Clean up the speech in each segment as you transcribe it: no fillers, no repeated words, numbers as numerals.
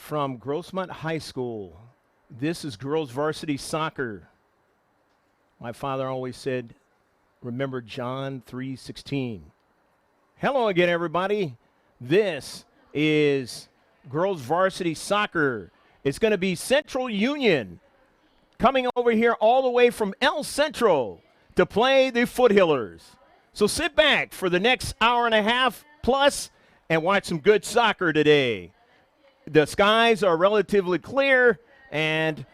from Grossmont High School. This is girls varsity soccer. My father always said, remember John 3:16. Hello again, everybody. This is girls varsity soccer. It's going to be Central Union coming over here all the way from El Centro to play the Foothillers. So sit back for the next hour and a half plus and watch some good soccer today. The skies are relatively clear, and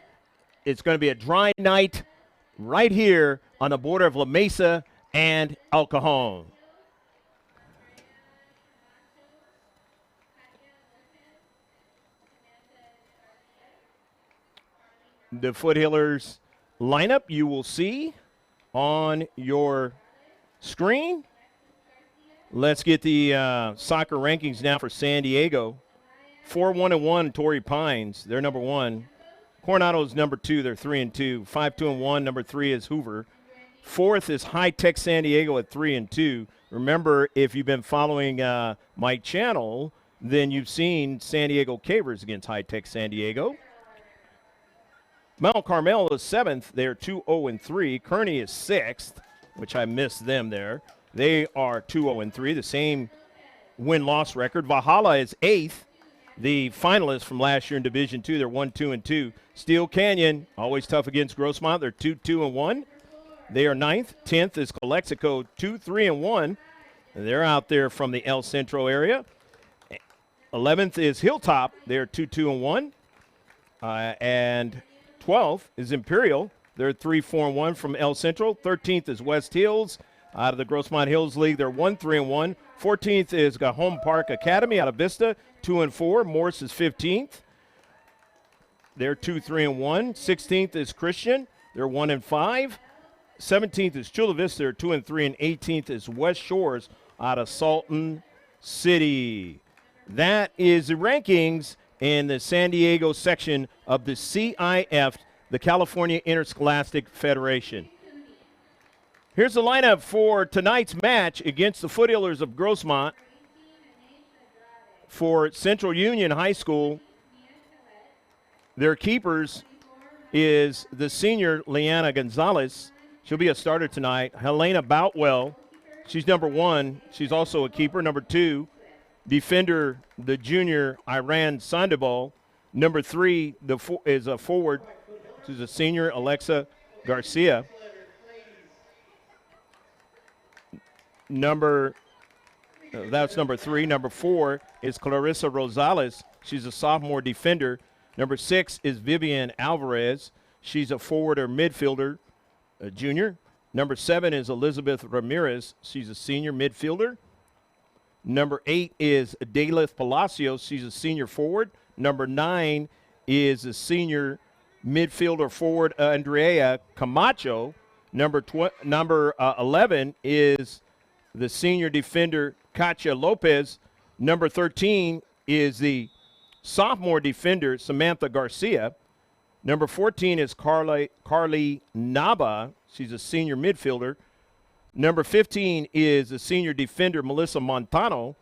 it's going to be a dry night right here on the border of La Mesa and El Cajon. The Foothillers lineup you will see on your screen. Let's get the soccer rankings now for San Diego. 4-1-1, Torrey Pines. They're number 1. Coronado's number 2. They're 3-2. 5-2-1. Number 3 is Hoover. 4th is High Tech San Diego at 3-2. Remember, if you've been following my channel, then you've seen San Diego Cavers against High Tech San Diego. Mount Carmel is 7th. They're 2-0-3. Kearney is 6th, which I missed them there. They are 2-0-3, the same win-loss record. Valhalla is 8th. The finalists from last year in Division II, they're 1-2-2. Steel Canyon, always tough against Grossmont. They're 2-2-1. They are 9th. 10th is Calexico, 2-3-1. They're out there from the El Centro area. 11th is Hilltop. They're 2-2-1. And 12th is Imperial. They're 3-4-1 from El Centro. 13th is West Hills out of the Grossmont Hills League. They're 1-3-1. 14th is Cajon Park Academy out of Vista, 2-4. Morse is 15th. They're 2-3-1. 16th is Christian. They're 1-5. 17th is Chula Vista. They're 2-3. And 18th is West Shores out of Salton City. That is the rankings in the San Diego section of the CIF, the California Interscholastic Federation. Here's the lineup for tonight's match against the Foothillers of Grossmont. For Central Union High School, their keepers is the senior Leanna Gonzalez. She'll be a starter tonight. Helena Boutwell, she's number 1. She's also a keeper. Number 2, defender, the junior Iran Sandoval. Number 3 is a forward. She's a senior, Alexa Garcia. That's number 3. Number 4 is Clarissa Rosales. She's a sophomore defender. Number 6 is Vivian Alvarez. She's a forward or midfielder, a junior. Number 7 is Elizabeth Ramirez. She's a senior midfielder. Number 8 is Dalith Palacios. She's a senior forward. Number 9 is a senior midfielder forward, Andrea Camacho. Number 11 is the senior defender, Katya Lopez. Number 13 is the sophomore defender, Samantha Garcia. Number 14 is Carly Naba. She's a senior midfielder. Number 15 is the senior defender, Melissa Montano.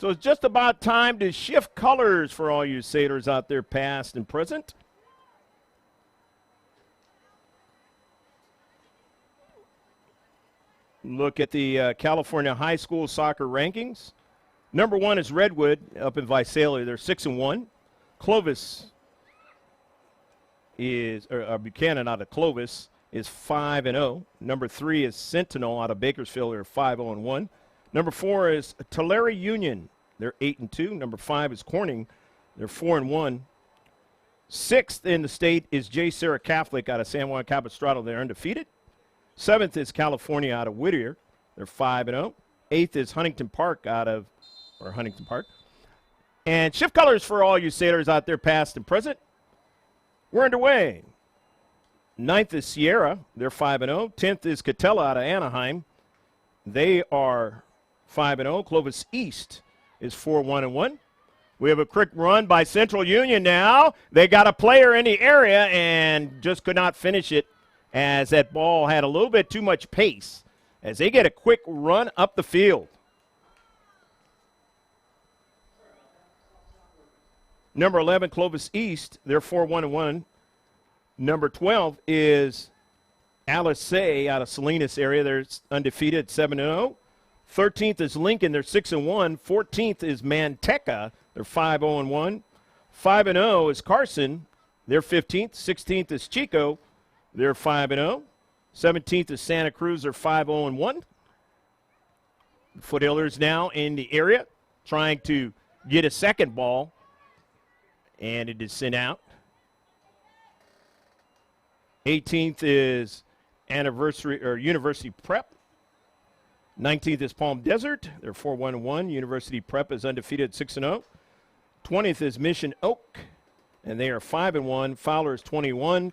So it's just about time to shift colors for all you sailors out there, past and present. Look at the California High School soccer rankings. Number 1 is Redwood up in Visalia. They're 6-1. Clovis is, Buchanan out of Clovis is 5-0. Number 3 is Sentinel out of Bakersfield. They're 5-0-1. Number 4 is Tulare Union. They're 8-2. Number 5 is Corning. They're 4-1. 6th in the state is J. Sarah Catholic out of San Juan Capistrano. They're undefeated. 7th is California out of Whittier. They're 5-0. 8th is Huntington Park Huntington Park. And shift colors for all you sailors out there, past and present. We're underway. 9th is Sierra. They're 5-0. 10th is Catella out of Anaheim. They are 5-0. Clovis East is 4-1-1. We have a quick run by Central Union now. They got a player in the area and just could not finish it as that ball had a little bit too much pace as they get a quick run up the field. Number 11, Clovis East, they're 4-1-1. Number 12 is Alice out of Salinas area. They're undefeated, 7-0. 13th is Lincoln. They're 6-1. 14th is Manteca. They're 5-0-1. 5-0 is Carson. They're 15th. 16th is Chico. They're 5-0. 17th is Santa Cruz. They're 5-0-1. Foothillers now in the area trying to get a second ball, and it is sent out. 18th is University Prep. 19th is Palm Desert. They're 4-1-1. University Prep is undefeated, 6-0. 20th is Mission Oak, and they are 5-1. Fowler's 21.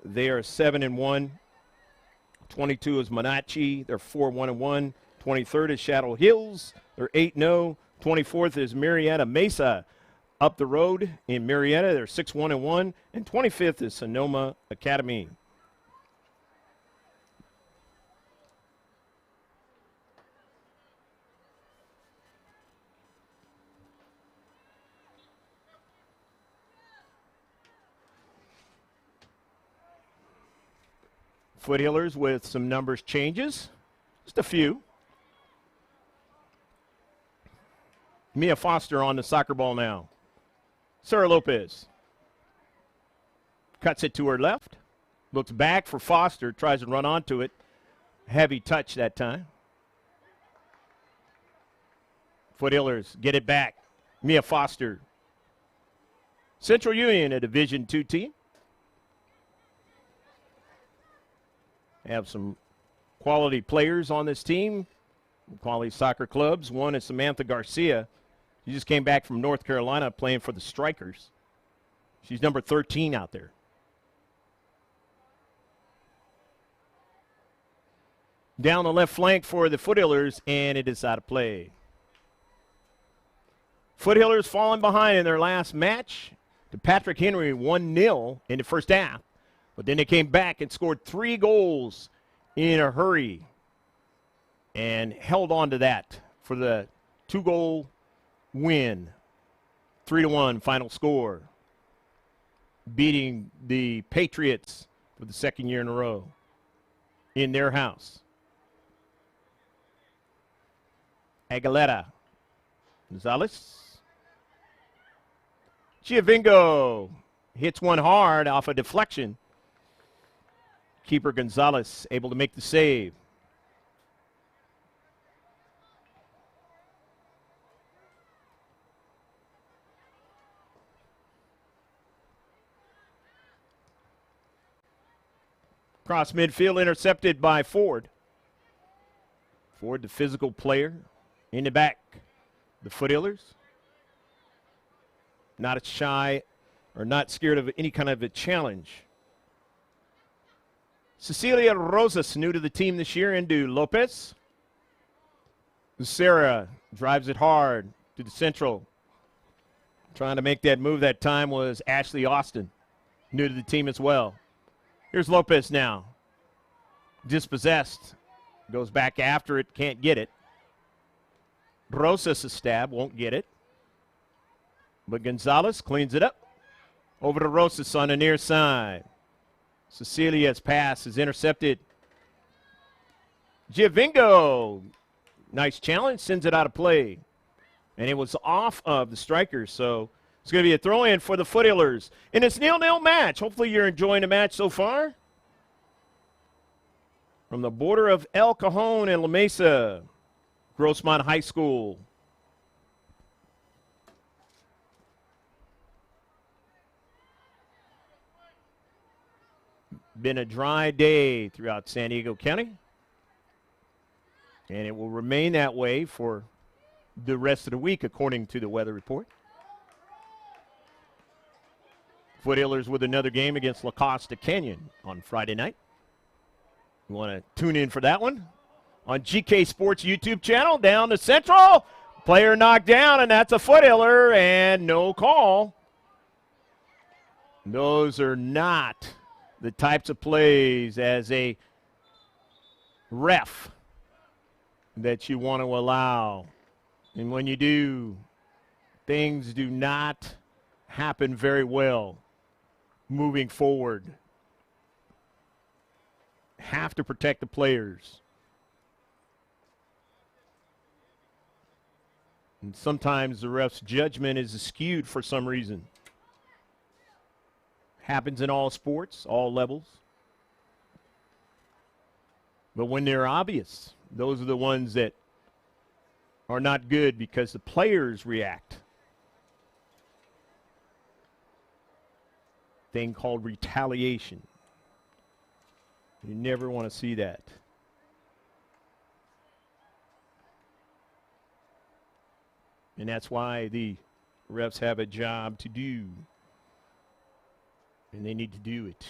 They are 7-1. 22 is Monachi. They're 4-1-1. 23rd is Shadow Hills. They're 8-0. 24th is Marietta Mesa up the road in Marietta. They're 6-1-1. And 25th is Sonoma Academy. Foothillers with some numbers changes, just a few. Mia Foster on the soccer ball now. Sarah Lopez cuts it to her left, looks back for Foster, tries to run onto it. Heavy touch that time. Foothillers get it back. Mia Foster. Central Union, a Division II team. Have some quality players on this team, quality soccer clubs. One is Samantha Garcia. She just came back from North Carolina playing for the Strikers. She's number 13 out there. Down the left flank for the Foothillers, and it is out of play. Foothillers falling behind in their last match to Patrick Henry, 1-0 in the first half. But then they came back and scored 3 goals in a hurry and held on to that for the 2-goal win. 3-1 final score, beating the Patriots for the second year in a row in their house. Aguilera. Gonzalez. Giovingo hits one hard off a deflection. Keeper Gonzalez able to make the save. Cross midfield intercepted by Ford. Ford, the physical player. In the back, the Foothillers. Not shy or not scared of any kind of a challenge. Cecilia Rosas, new to the team this year, into Lopez. Sarah drives it hard to the central. Trying to make that move that time was Ashley Austin, new to the team as well. Here's Lopez now. Dispossessed. Goes back after it, can't get it. Rosas a stab, won't get it. But Gonzalez cleans it up. Over to Rosas on the near side. Cecilia's pass is intercepted. Giovingo. Nice challenge, sends it out of play. And it was off of the Strikers, so it's going to be a throw-in for the Foothillers. In this 0-0 match, hopefully you're enjoying the match so far. From the border of El Cajon and La Mesa, Grossmont High School. Been a dry day throughout San Diego County, and it will remain that way for the rest of the week, according to the weather report. Foothillers with another game against La Costa Canyon on Friday night. You want to tune in for that one on GK Sports YouTube channel. Down to Central. Player knocked down, and that's a Foothiller, and no call. Those are not the types of plays as a ref that you want to allow. And when you do, things do not happen very well moving forward. Have to protect the players. And sometimes the ref's judgment is skewed for some reason. Happens in all sports, all levels. But when they're obvious, those are the ones that are not good because the players react. Thing called retaliation. You never want to see that. And that's why the refs have a job to do. And they need to do it.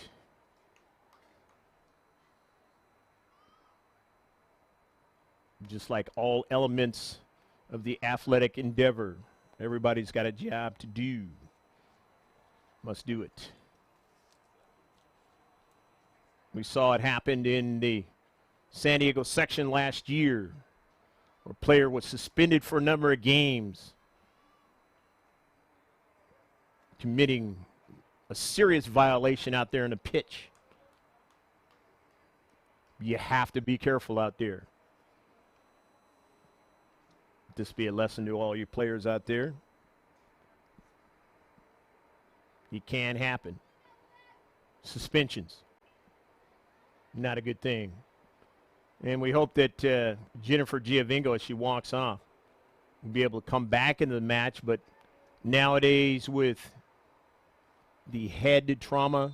Just like all elements of the athletic endeavor, everybody's got a job to do. Must do it. We saw it happen in the San Diego section last year, where a player was suspended for a number of games, committing a serious violation out there in the pitch. You have to be careful out there. This be a lesson to all you players out there. It can happen. Suspensions. Not a good thing. And we hope that Jennifer Giovingo, as she walks off, will be able to come back into the match. But nowadays, with the head trauma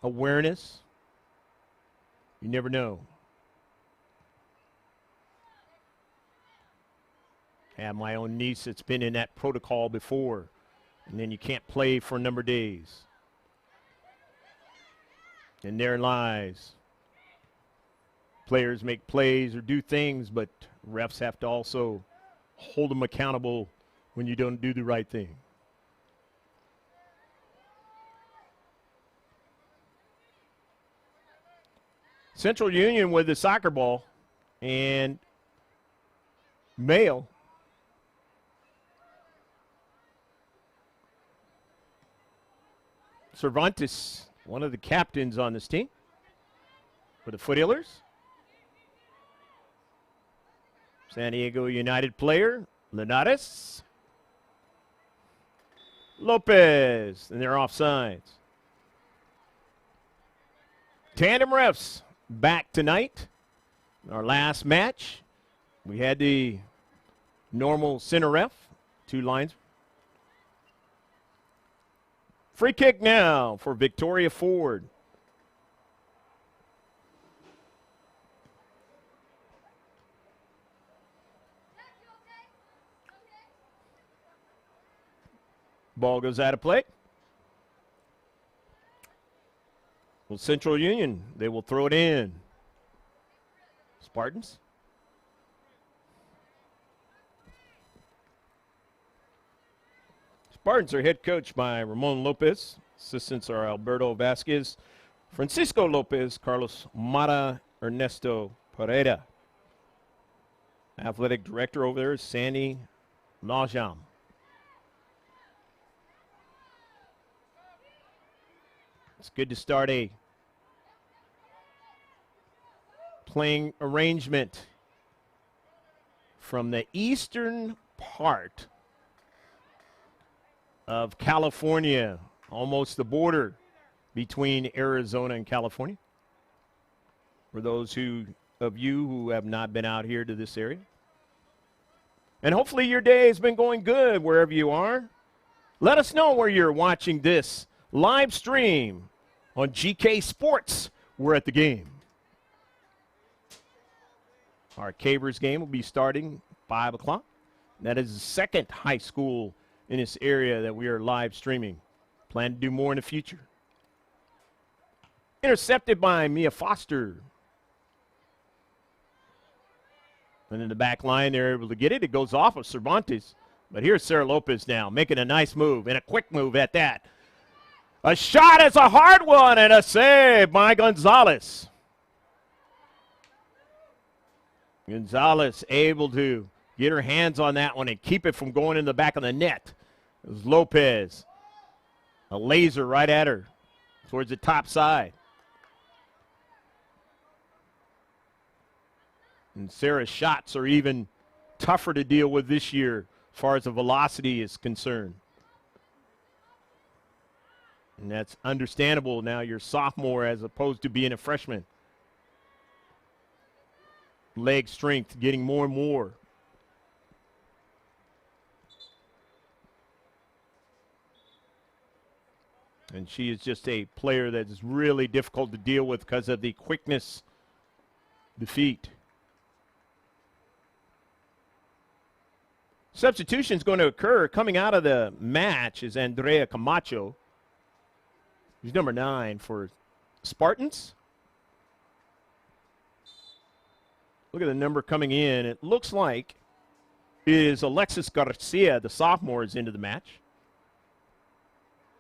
awareness, you never know. I have my own niece that's been in that protocol before, and then you can't play for a number of days. And there lies. Players make plays or do things, but refs have to also hold them accountable when you don't do the right thing. Central Union with the soccer ball, and Mayo Cervantes, one of the captains on this team for the Foothillers. San Diego United player, Linares. Lopez, and they're offsides. Tandem refs back tonight. Our last match, we had the normal center ref, two lines. Free kick now for Victoria Ford. Ball goes out of play. Well, Central Union, they will throw it in. Spartans. Spartans are head coached by Ramon Lopez. Assistants are Alberto Vasquez, Francisco Lopez, Carlos Mata, Ernesto Pereira. Athletic director over there is Sandy Najam. It's good to start a playing arrangement from the eastern part of California, almost the border between Arizona and California. For those of you who have not been out here to this area. And hopefully your day has been going good wherever you are. Let us know where you're watching this live stream on GK Sports. We're at the game. Our Cabers game will be starting 5 o'clock. That is the second high school in this area that we are live streaming. Plan to do more in the future. Intercepted by Mia Foster. And in the back line, they're able to get it. It goes off of Cervantes. But here's Sarah Lopez now, making a nice move, and a quick move at that. A shot is a hard one, and a save by Gonzalez. Gonzalez able to get her hands on that one and keep it from going in the back of the net. It was Lopez. A laser right at her towards the top side. And Sarah's shots are even tougher to deal with this year as far as the velocity is concerned. And that's understandable now. You're a sophomore as opposed to being a freshman. Leg strength getting more and more. And she is just a player that is really difficult to deal with because of the quickness, the feet. Substitution is going to occur. Coming out of the match is Andrea Camacho. She's number 9 for Spartans. Look at the number coming in. It looks like it is Alexis Garcia, the sophomore, is into the match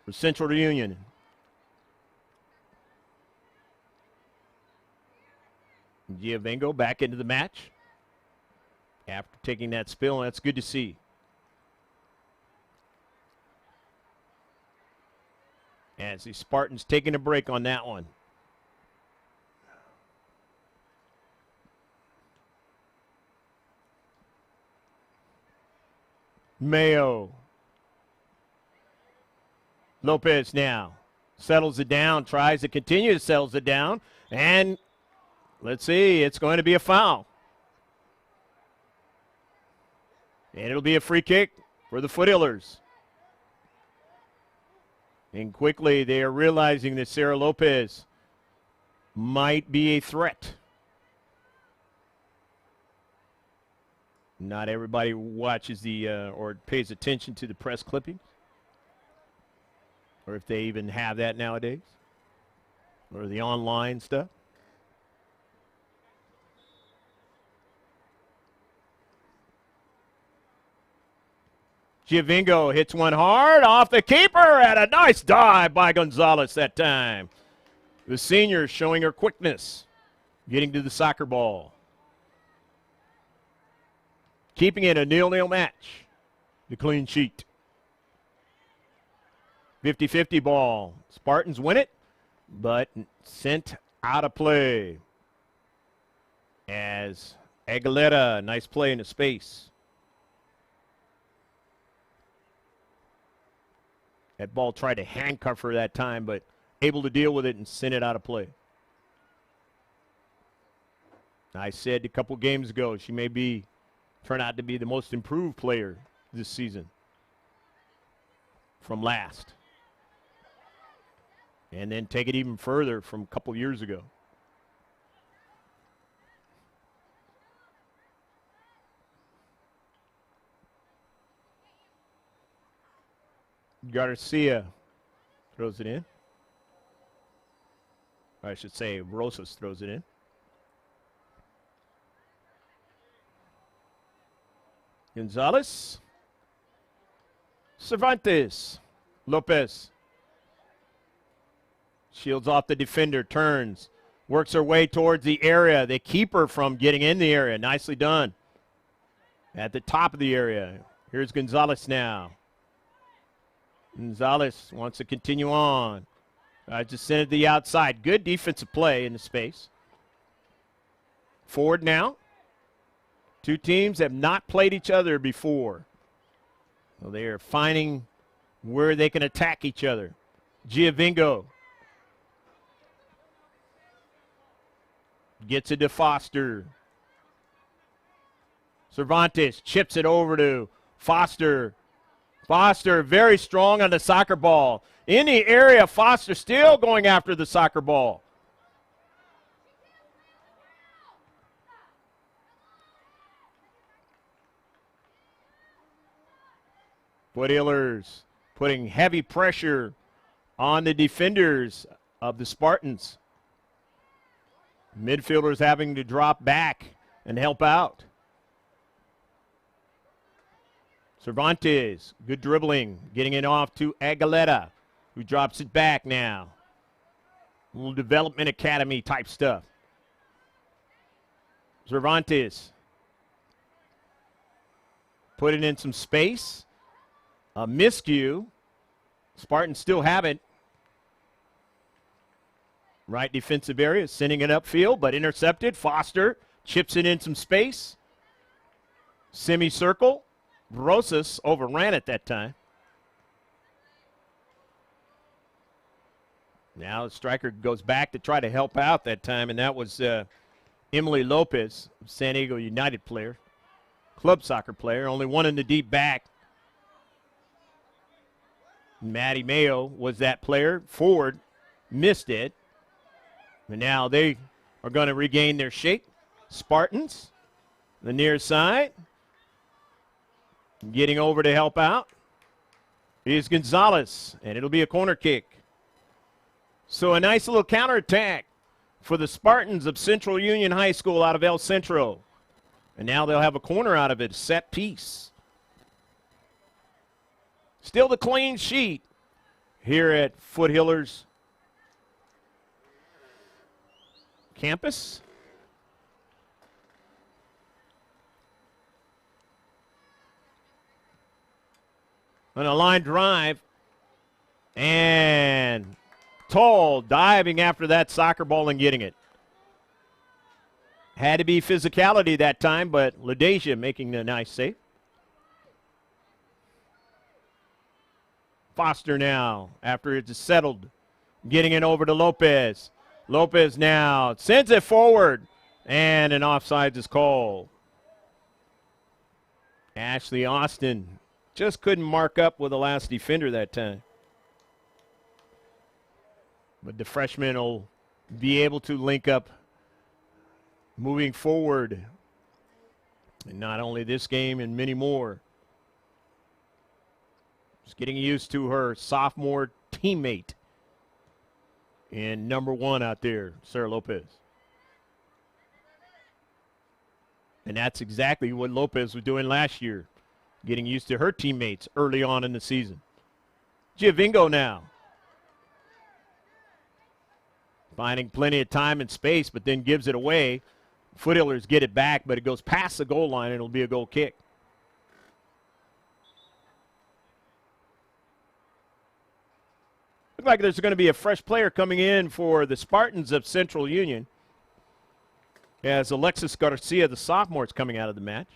for Central Reunion. Giovengo back into the match after taking that spill, and that's good to see. As the Spartans taking a break on that one. Mayo. Lopez now settles it down, tries to continue, settles it down, and let's see, it's going to be a foul. And it'll be a free kick for the Foothillers. And quickly they are realizing that Sarah Lopez might be a threat. Not everybody watches or pays attention to the press clippings, or if they even have that nowadays, or the online stuff. Giovengo hits one hard off the keeper, and a nice dive by Gonzalez that time. The senior showing her quickness, getting to the soccer ball. Keeping it a 0-0 match. The clean sheet. 50-50 ball. Spartans win it, but sent out of play. As Aguilera, nice play into space. That ball tried to handcuff her that time, but able to deal with it and send it out of play. I said a couple games ago she may turn out to be the most improved player this season from last. And then take it even further from a couple years ago. Garcia throws it in. I should say Rosas throws it in. Gonzalez. Cervantes. Lopez. Shields off the defender, turns, works her way towards the area. They keep her from getting in the area. Nicely done. At the top of the area. Here's Gonzalez now. Gonzalez wants to continue on. Just send it to the outside. Good defensive play in the space. Forward now. Two teams have not played each other before. So they are finding where they can attack each other. Giovengo gets it to Foster. Cervantes chips it over to Foster. Foster very strong on the soccer ball. In the area, Foster still going after the soccer ball. Foothillers putting heavy pressure on the defenders of the Spartans. Midfielders having to drop back and help out. Cervantes, good dribbling, getting it off to Aguilera, who drops it back now. A little development academy type stuff. Cervantes. Put it in some space. A miscue. Spartans still have it. Right defensive area, sending it upfield, but intercepted. Foster chips it in some space. Semicircle. Rosas overran it that time. Now the striker goes back to try to help out that time, and that was Emily Lopez, San Diego United player, club soccer player, only one in the deep back. Maddie Mayo was that player. Ford missed it. And now they are going to regain their shape. Spartans, the near side. Getting over to help out is Gonzalez, and it'll be a corner kick. So a nice little counterattack for the Spartans of Central Union High School out of El Centro. And now they'll have a corner out of it, set piece. Still the clean sheet here at Foothillers campus. On a line drive, and Toll diving after that soccer ball and getting it. Had to be physicality that time, but LaDeja making a nice save. Foster now, after it's settled, getting it over to Lopez. Lopez now sends it forward, and an offsides is called. Ashley Austin just couldn't mark up with the last defender that time. But the freshman will be able to link up moving forward. And not only this game and many more. Just getting used to her sophomore teammate. And number one out there, Sarah Lopez. And that's exactly what Lopez was doing last year. Getting used to her teammates early on in the season. Giovingo now. Finding plenty of time and space, but then gives it away. Foothillers get it back, but it goes past the goal line, and it'll be a goal kick. Looks like there's going to be a fresh player coming in for the Spartans of Central Union. As Alexis Garcia, the sophomore, is coming out of the match.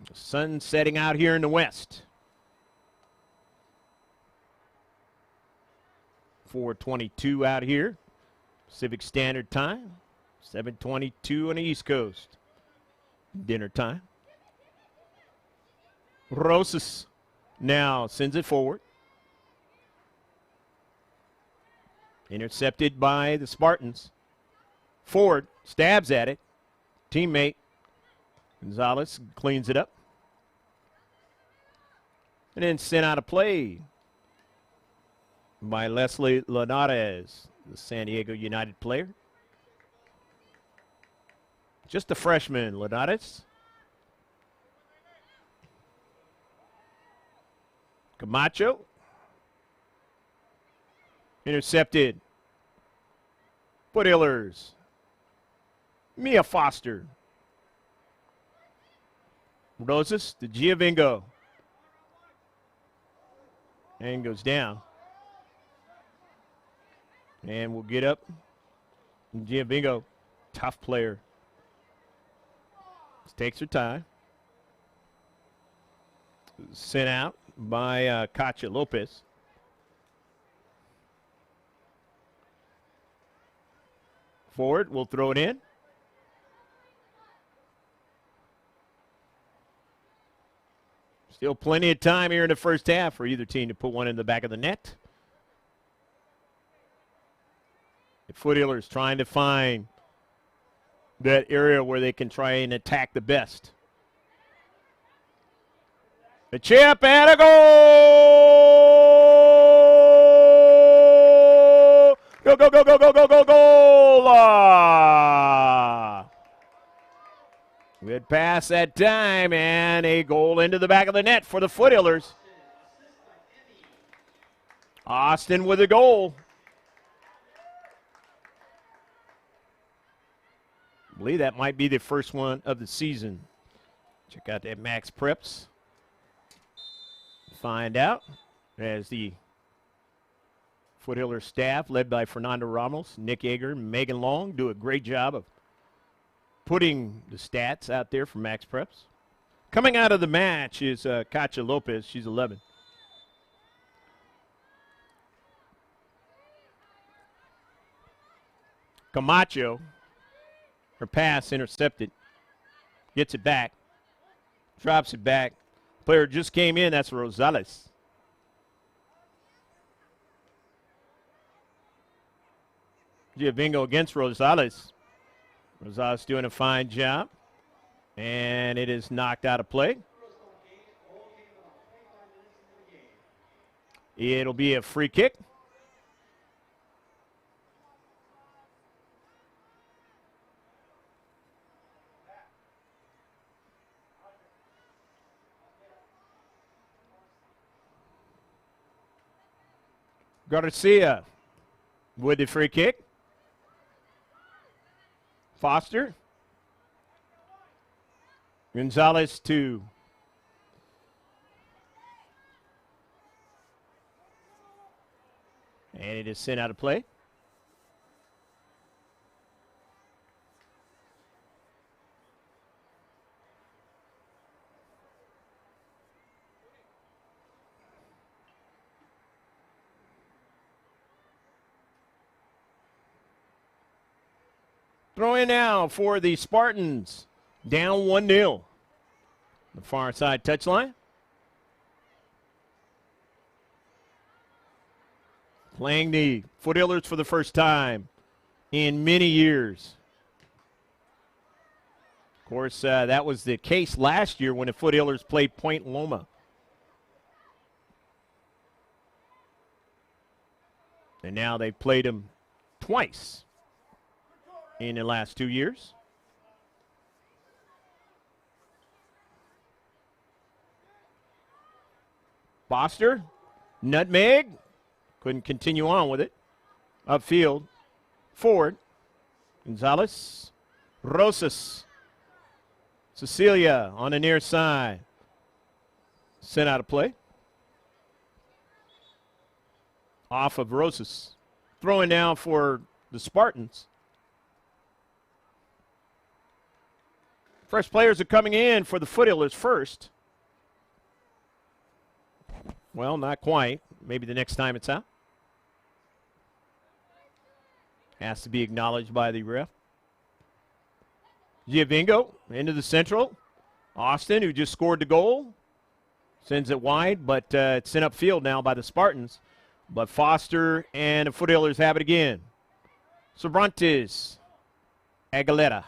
The sun setting out here in the west. 4:22 out here. Pacific Standard Time. 7:22 on the East Coast. Dinner time. Rosas now sends it forward. Intercepted by the Spartans. Ford stabs at it. Teammate Gonzalez cleans it up. And then sent out of play by Leslie Linares, the San Diego United player. Just a freshman, Linares. Camacho. Intercepted. Foothillers. Mia Foster. Rosas to Giovingo. And goes down. And we'll get up. Giovingo, tough player. Takes her time. Sent out by Katya Lopez. Forward, we'll throw it in. Still plenty of time here in the first half for either team to put one in the back of the net. The Foothillers trying to find that area where they can try and attack the best. The chip and a goal! Go, go, go, go, go, go, go, goal! Good pass that time, and a goal into the back of the net for the Foothillers. Austin with a goal. I believe that might be the first one of the season. Check out that Max Preps. Find out as the Foothillers staff, led by Fernando Ramos, Nick Yeager, Megan Long, do a great job of putting the stats out there for Max Preps. Coming out of the match is Katya Lopez. She's 11. Camacho, her pass intercepted. Gets it back. Drops it back. Player just came in. That's Rosales. Bingo against Rosales. Rosales doing a fine job. And it is knocked out of play. It'll be a free kick. Garcia with the free kick. Foster. Gonzalez to and it is sent out of play. Throw in now for the Spartans. Down 1-0. The far side touchline. Playing the Foothillers for the first time in many years. Of course, that was the case last year when the Foothillers played Point Loma. And now they've played them twice in the last 2 years. Foster, nutmeg, couldn't continue on with it. Upfield, forward, Gonzalez, Rosas, Cecilia on the near side. Sent out of play. Off of Rosas. Throwing down for the Spartans. Fresh players are coming in for the Foothillers first. Well, not quite. Maybe the next time it's out. Has to be acknowledged by the ref. Giovinco into the central. Austin, who just scored the goal, sends it wide, but it's sent upfield now by the Spartans. But Foster and the Foothillers have it again. Cervantes, Aguilera.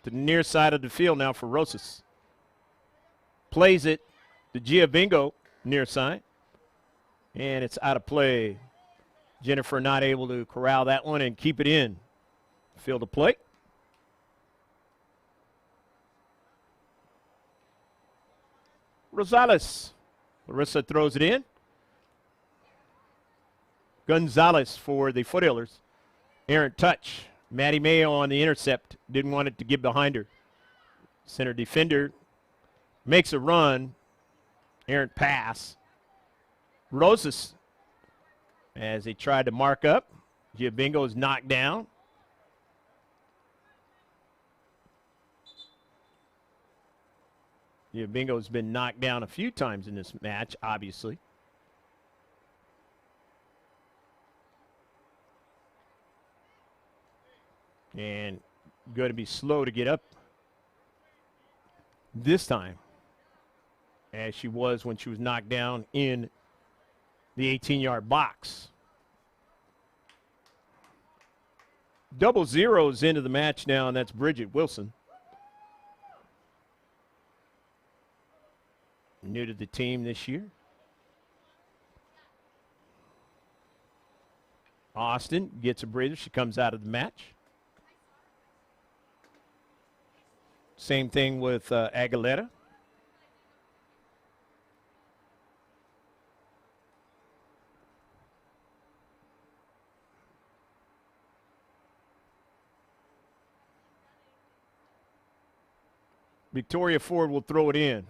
To the near side of the field now for Rosas. Plays it to Giovinco, near side. And it's out of play. Jennifer not able to corral that one and keep it in. Field of play. Rosales. Larissa throws it in. Gonzalez for the Foothillers. Errant touch. Maddie Mayo on the intercept. Didn't want it to get behind her. Center defender makes a run. Errant pass. Rosas, as he tried to mark up. Giovinco is knocked down. Giovinco has been knocked down a few times in this match, obviously. And going to be slow to get up this time, as she was when she was knocked down in the 18-yard box. Double zeros into the match now, and that's Bridget Wilson. New to the team this year. Austin gets a breather. She comes out of the match. Same thing with Aguilera. Victoria Ford will throw it in.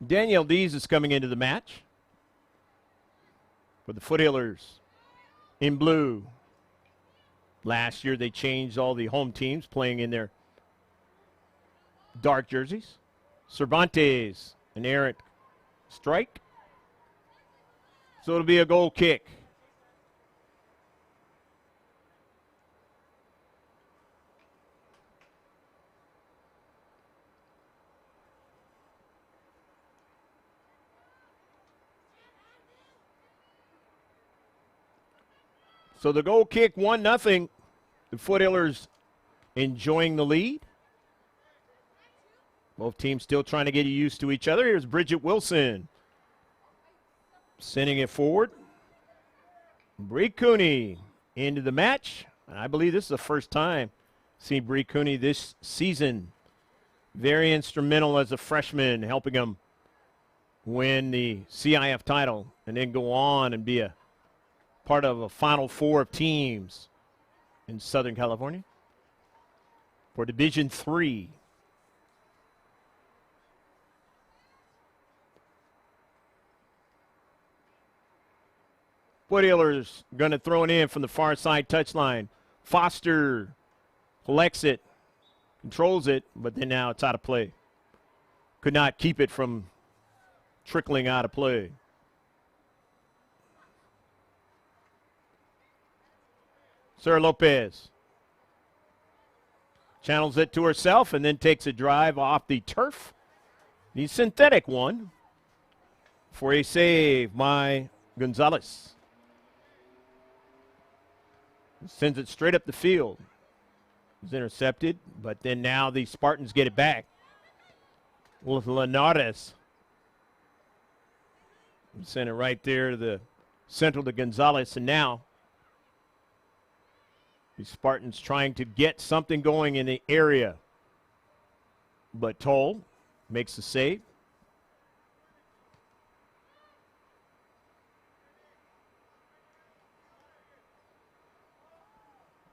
Danielle Dees is coming into the match for the Foothillers in blue. Last year they changed all the home teams playing in their dark jerseys. Cervantes, an errant strike. So it'll be a goal kick. So the goal kick, 1-0. The Foothillers enjoying the lead. Both teams still trying to get used to each other. Here's Bridget Wilson sending it forward. Bree Cooney into the match. I believe this is the first time seeing Bree Cooney this season. Very instrumental as a freshman, helping them win the CIF title and then go on and be a part of a Final Four of teams in Southern California for Division III. Foothillers going to throw it in from the far side touchline. Foster collects it, controls it, but then now it's out of play. Could not keep it from trickling out of play. Sarah Lopez channels it to herself and then takes a drive off the turf. The synthetic one for a save by Gonzalez. Sends it straight up the field. It's intercepted, but then now the Spartans get it back with Linares. Send it right there to the central to Gonzalez, and now the Spartans trying to get something going in the area. But Toll makes the save.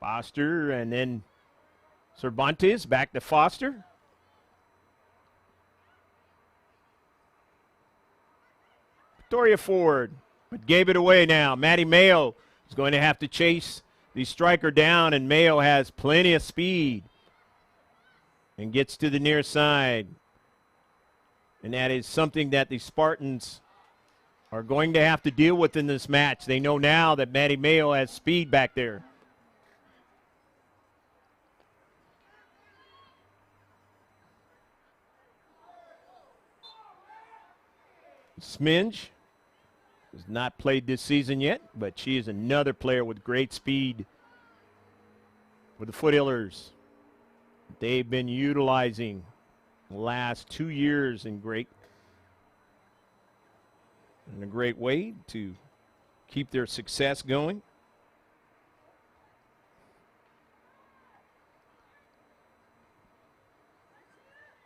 Foster and then Cervantes back to Foster. Victoria Ford, but gave it away now. Maddie Mayo is going to have to chase the striker down, and Mayo has plenty of speed and gets to the near side. And that is something that the Spartans are going to have to deal with in this match. They know now that Maddie Mayo has speed back there. Sminge has not played this season yet, but she is another player with great speed for the Foothillers. They've been utilizing the last 2 years in a great way to keep their success going.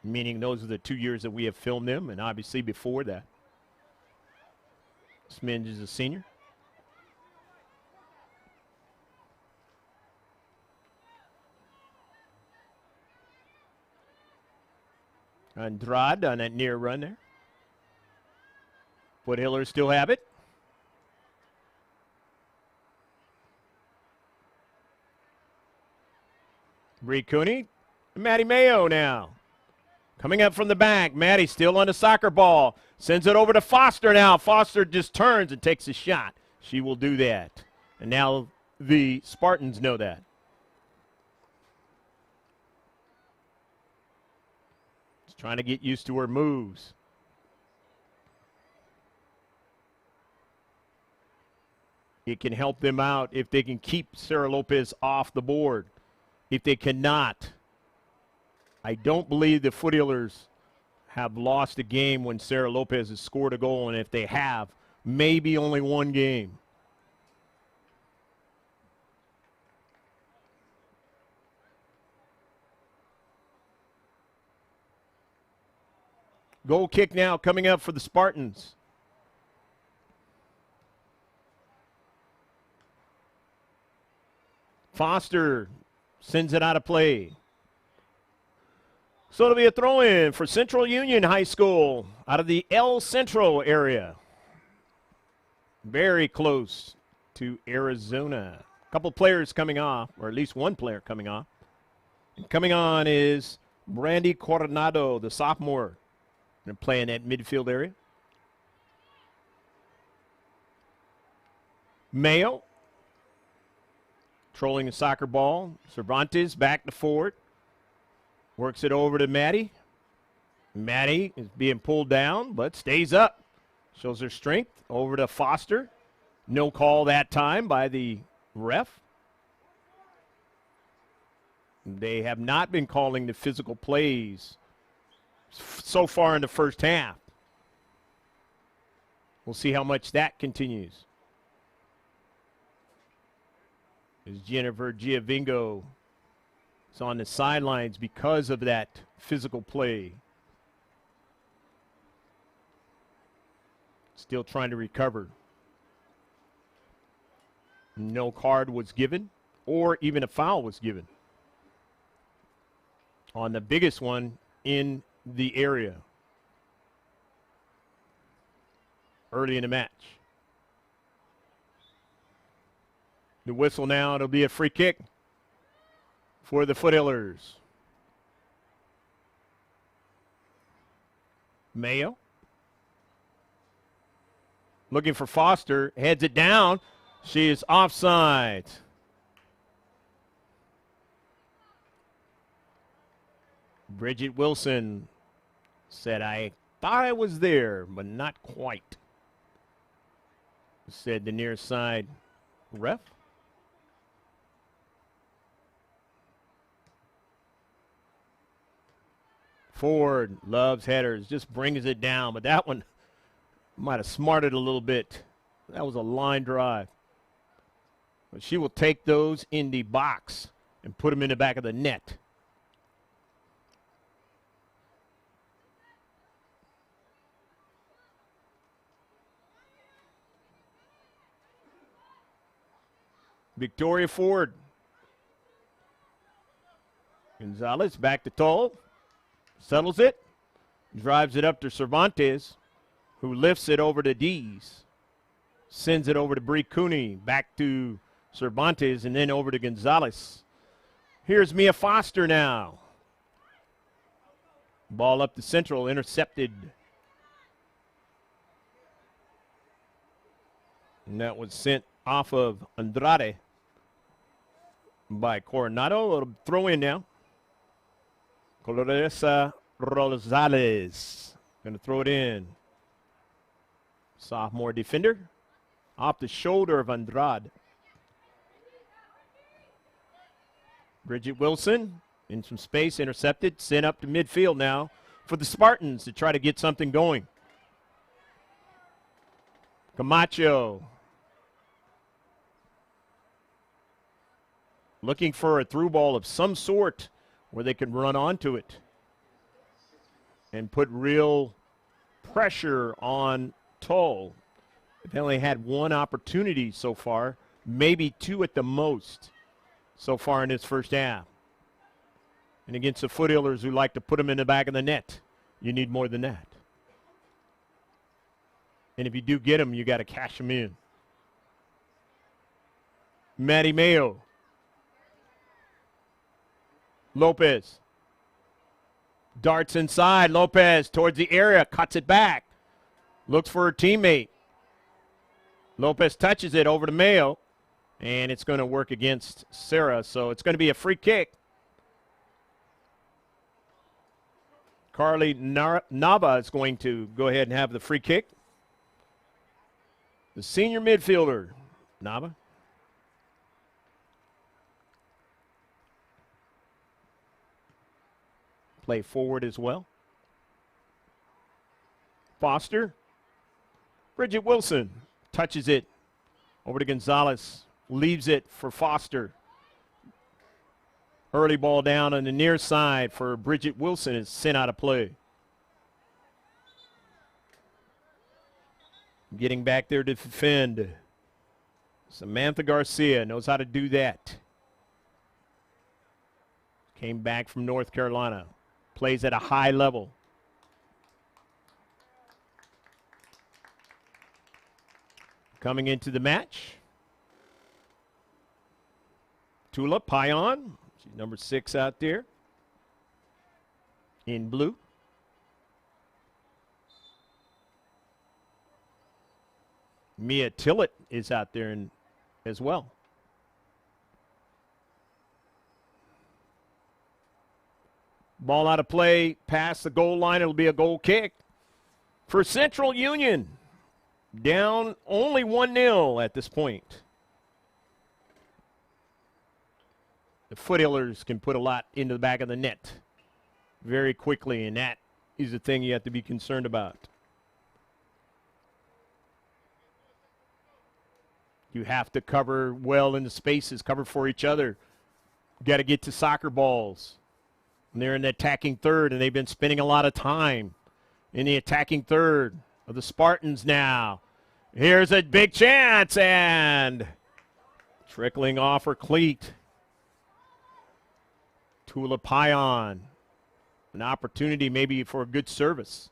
Meaning those are the 2 years that we have filmed them, and obviously before that. Sminge is a senior. Andrade on that near run there. Foothillers still have it. Bree Cooney. Maddie Mayo now. Coming up from the back. Maddie still on the soccer ball. Sends it over to Foster now. Foster just turns and takes a shot. She will do that. And now the Spartans know that. Just trying to get used to her moves. It can help them out if they can keep Sarah Lopez off the board. If they cannot, I don't believe the Foothillers have lost a game when Sarah Lopez has scored a goal, and if they have, maybe only one game. Goal kick now coming up for the Spartans. Foster sends it out of play. So it'll be a throw-in for Central Union High School out of the El Centro area. Very close to Arizona. A couple players coming off, or at least one player coming off. And coming on is Brandy Coronado, the sophomore. They're playing that midfield area. Mayo trolling the soccer ball. Cervantes back to forward. Works it over to Maddie. Maddie is being pulled down, but stays up. Shows her strength. Over to Foster. No call that time by the ref. They have not been calling the physical plays so far in the first half. We'll see how much that continues. As Jennifer Giovingo is on the sidelines because of that physical play. Still trying to recover. No card was given, or even a foul was given on the biggest one in the area early in the match. The whistle now, it'll be a free kick for the Foothillers. Mayo looking for Foster, heads it down. She is offside. Bridget Wilson said, I thought I was there, but not quite, said the near side ref. Ford loves headers, just brings it down, but that one might have smarted a little bit. That was a line drive. But she will take those in the box and put them in the back of the net. Victoria Ford. Gonzalez back to Toll. Settles it. Drives it up to Cervantes, who lifts it over to Dees. Sends it over to Bree Cooney. Back to Cervantes and then over to Gonzalez. Here's Mia Foster now. Ball up to Central. Intercepted. And that was sent off of Andrade by Coronado. A throw in now. Coloresa Rosales going to throw it in. Sophomore defender off the shoulder of Andrade. Bridget Wilson in some space, intercepted, sent up to midfield now for the Spartans to try to get something going. Camacho looking for a through ball of some sort where they can run onto it and put real pressure on Toll. They've only had one opportunity so far, maybe two at the most so far in this first half. And against the Foothillers who like to put them in the back of the net, you need more than that. And if you do get them, you got to cash them in. Maddie Mayo. Lopez. Darts inside. Lopez towards the area. Cuts it back. Looks for her teammate. Lopez touches it over to Mayo. And it's going to work against Sarah. So it's going to be a free kick. Carly Nava is going to go ahead and have the free kick. The senior midfielder, Nava. Play forward as well. Foster. Bridget Wilson touches it over to Gonzalez. Leaves it for Foster. Early ball down on the near side for Bridget Wilson is sent out of play. Getting back there to defend. Samantha Garcia knows how to do that. Came back from North Carolina. Plays at a high level. Coming into the match, Tula Payan. She's number 6 out there in blue. Mia Tillett is out there as well. Ball out of play, past the goal line. It'll be a goal kick for Central Union. Down only 1-0 at this point. The Foothillers can put a lot into the back of the net very quickly, and that is the thing you have to be concerned about. You have to cover well in the spaces, cover for each other. Got to get to soccer balls. And they're in the attacking third, and they've been spending a lot of time in the attacking third of the Spartans now. Here's a big chance, and trickling off her cleat. Tula Payan. An opportunity maybe for a good service.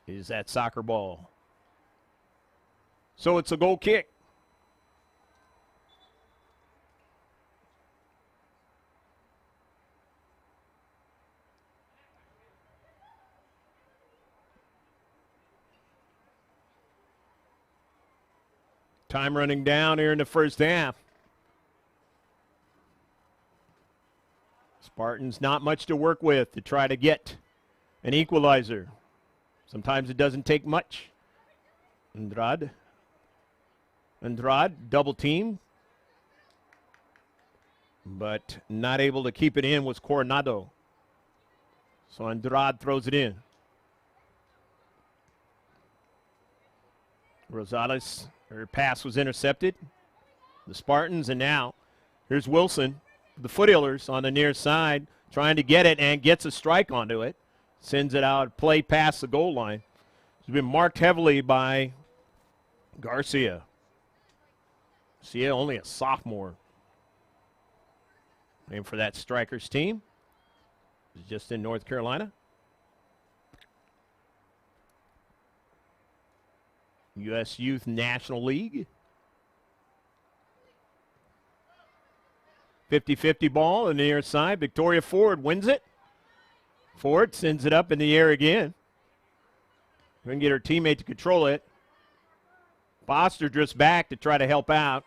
Is that soccer ball. So it's a goal kick. Time running down here in the first half. Spartans not much to work with to try to get an equalizer. Sometimes it doesn't take much. Andrade, double team. But not able to keep it in was Coronado. So Andrade throws it in. Rosales, her pass was intercepted. The Spartans, and now here's Wilson, the Foothillers on the near side, trying to get it and gets a strike onto it. Sends it out, play past the goal line. It's been marked heavily by Garcia. Garcia, only a sophomore. And for that Strikers team, it's just in North Carolina. U.S. Youth National League. 50-50 ball on the near side. Victoria Ford wins it. Ford sends it up in the air again. Couldn't get her teammate to control it. Foster drifts back to try to help out.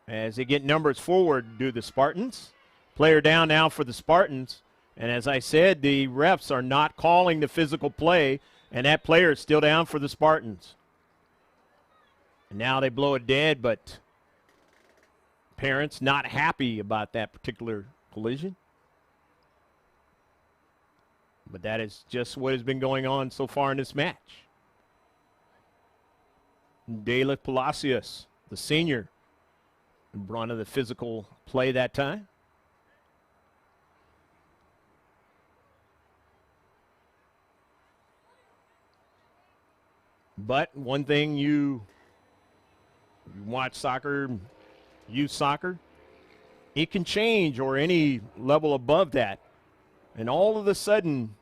As they get numbers forward, do the Spartans. Player down now for the Spartans. And as I said, the refs are not calling the physical play. And that player is still down for the Spartans. And now they blow it dead, but parents not happy about that particular collision. But that is just what has been going on so far in this match. De La Palacios, the senior, brought in the physical play that time. But one thing you watch soccer, youth soccer, it can change or any level above that. And all of a sudden,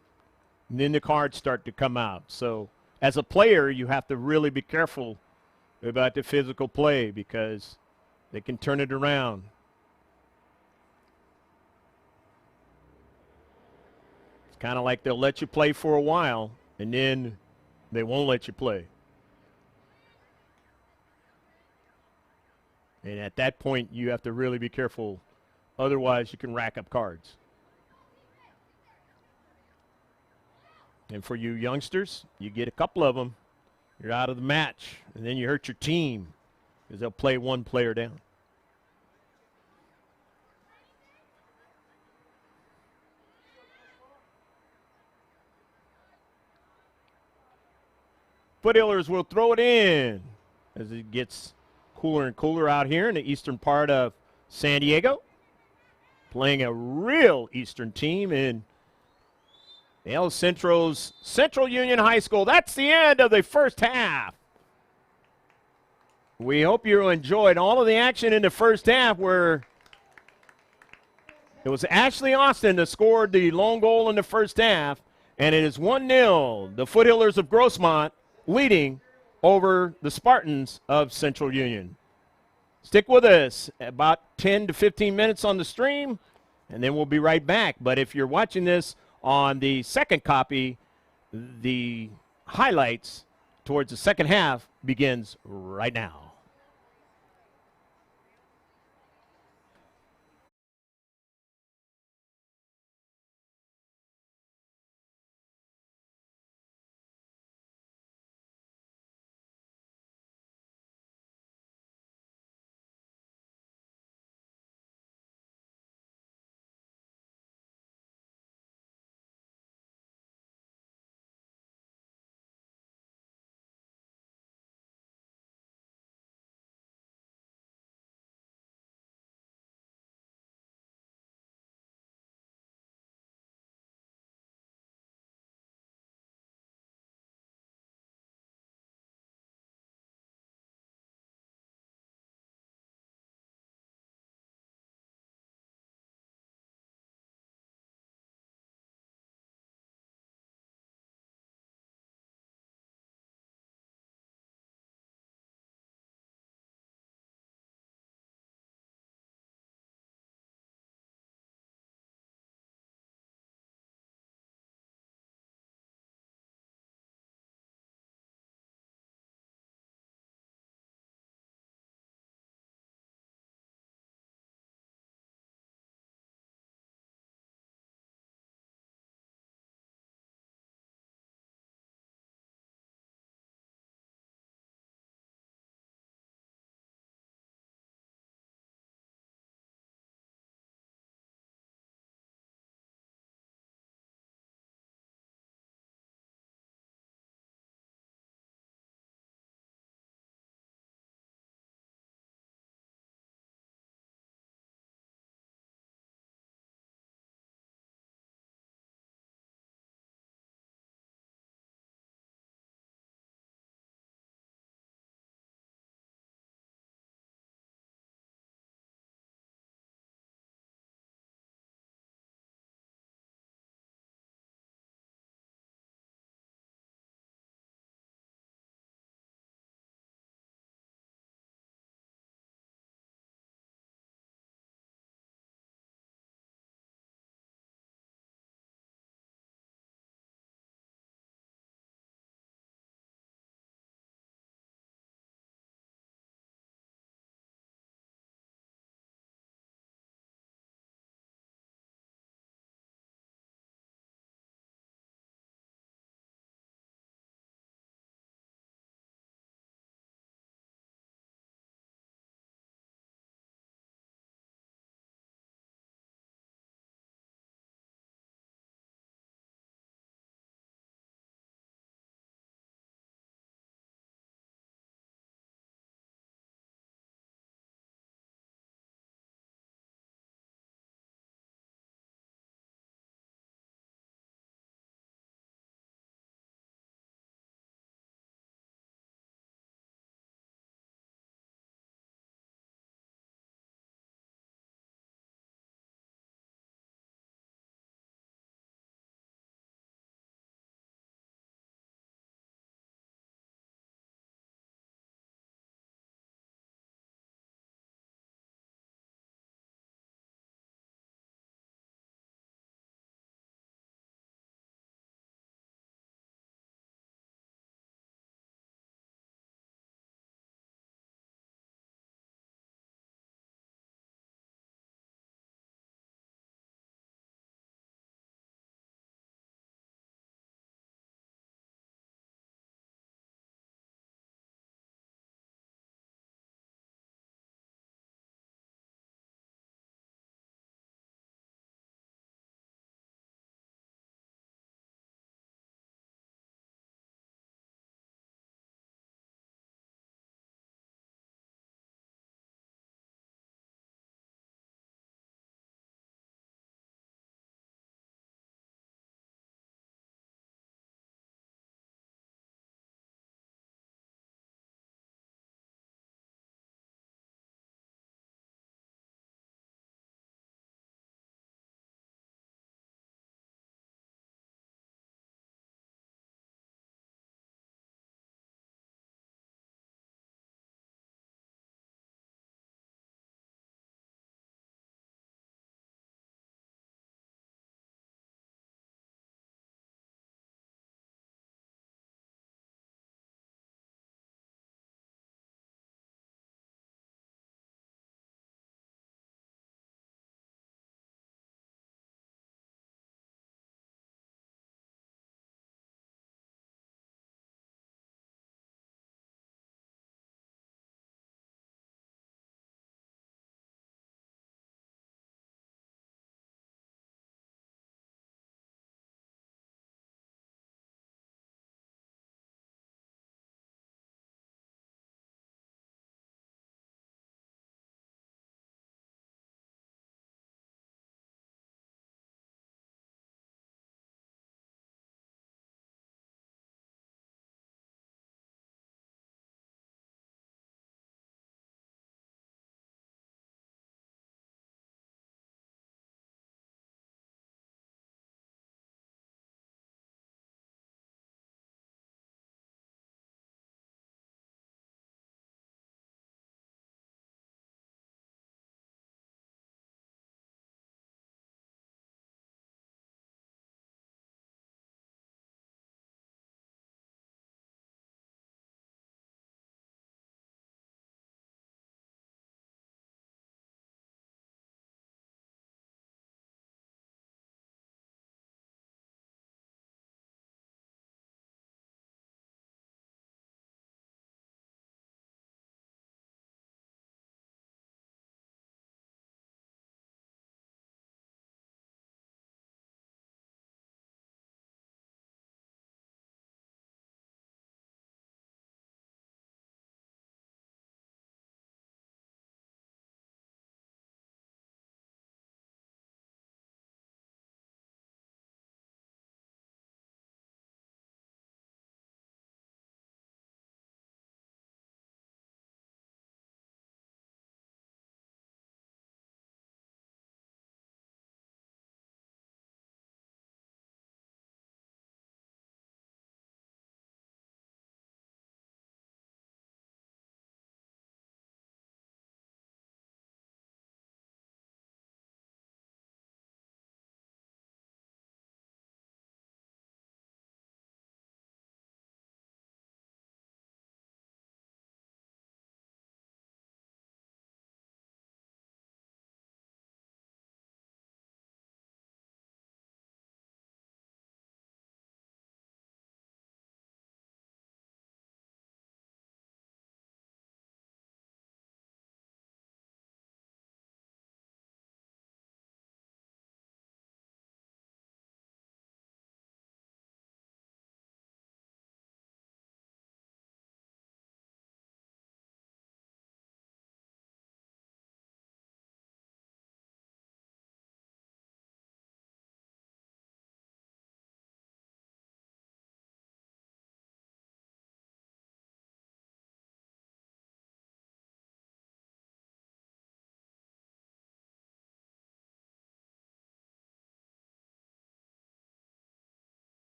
then the cards start to come out. So as a player, you have to really be careful about the physical play because they can turn it around. It's kind of like they'll let you play for a while, and then they won't let you play. And at that point, you have to really be careful. Otherwise, you can rack up cards. And for you youngsters, you get a couple of them, you're out of the match. And then you hurt your team because they'll play one player down. Foothillers will throw it in as it gets cooler and cooler out here in the eastern part of San Diego. Playing a real eastern team in El Centro's Central Union High School. That's the end of the first half. We hope you enjoyed all of the action in the first half, where it was Ashley Austin that scored the lone goal in the first half, and it is 1-0. The Foothillers of Grossmont leading over the Spartans of Central Union. Stick with us about 10 to 15 minutes on the stream, and then we'll be right back. But if you're watching this on the second copy, the highlights towards the second half begins right now.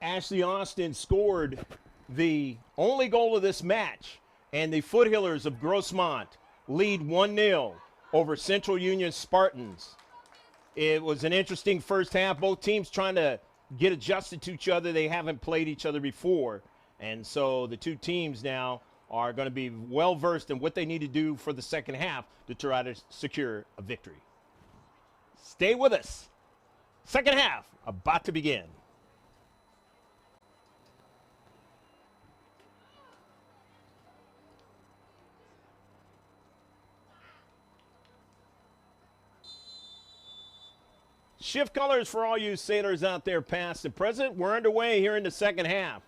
Ashley Austin scored the only goal of this match, and the Foothillers of Grossmont lead 1-0 over Central Union Spartans. It was an interesting first half. Both teams trying to get adjusted to each other. They haven't played each other before, and so the two teams now are going to be well versed in what they need to do for the second half to try to secure a victory. Stay with us. Second half about to begin. Shift colors for all you sailors out there, past and present. We're underway here in the second half.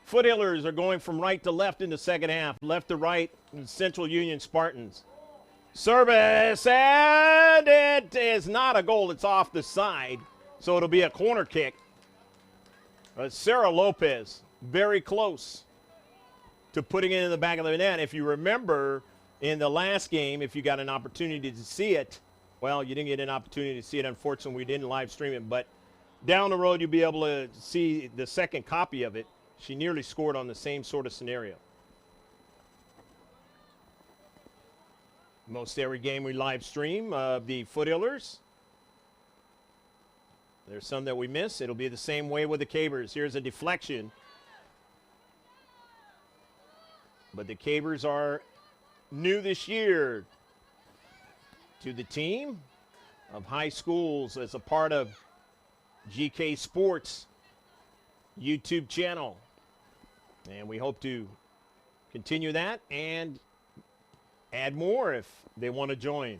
Foothillers are going from right to left in the second half, left to right, Central Union Spartans. Service, and it is not a goal. It's off the side, so it'll be a corner kick. Sarah Lopez, very close to putting it in the back of the net. If you remember in the last game, if you got an opportunity to see it, well, you didn't get an opportunity to see it. Unfortunately, we didn't live stream it, but down the road, you'll be able to see the second copy of it. She nearly scored on the same sort of scenario. Most every game we live stream of the Foothillers. There's some that we miss. It'll be the same way with the Cabers. Here's a deflection. But the Cabers are new this year to the team of high schools as a part of GK Sports YouTube channel. And we hope to continue that and add more if they want to join.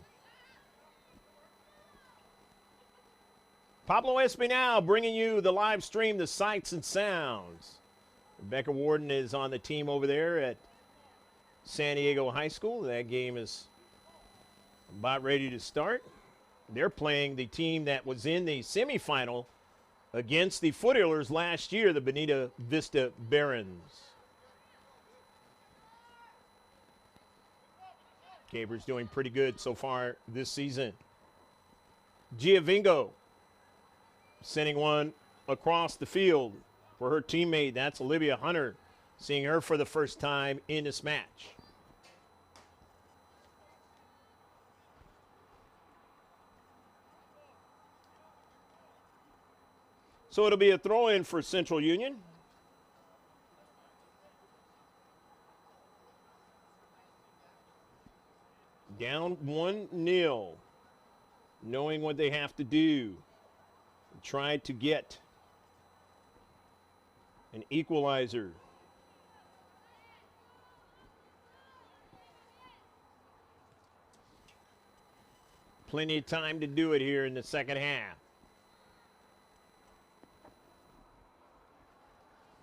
Pablo Espinal bringing you the live stream, the sights and sounds. Rebecca Warden is on the team over there at San Diego High School. That game is about ready to start. They're playing the team that was in the semifinal against the Foothillers last year, the Bonita Vista Barons. Gaber's doing pretty good so far this season. Giovingo sending one across the field for her teammate. That's Olivia Hunter, seeing her for the first time in this match. So it'll be a throw-in for Central Union. Down 1-0, knowing what they have to do. Try to get an equalizer. Plenty of time to do it here in the second half.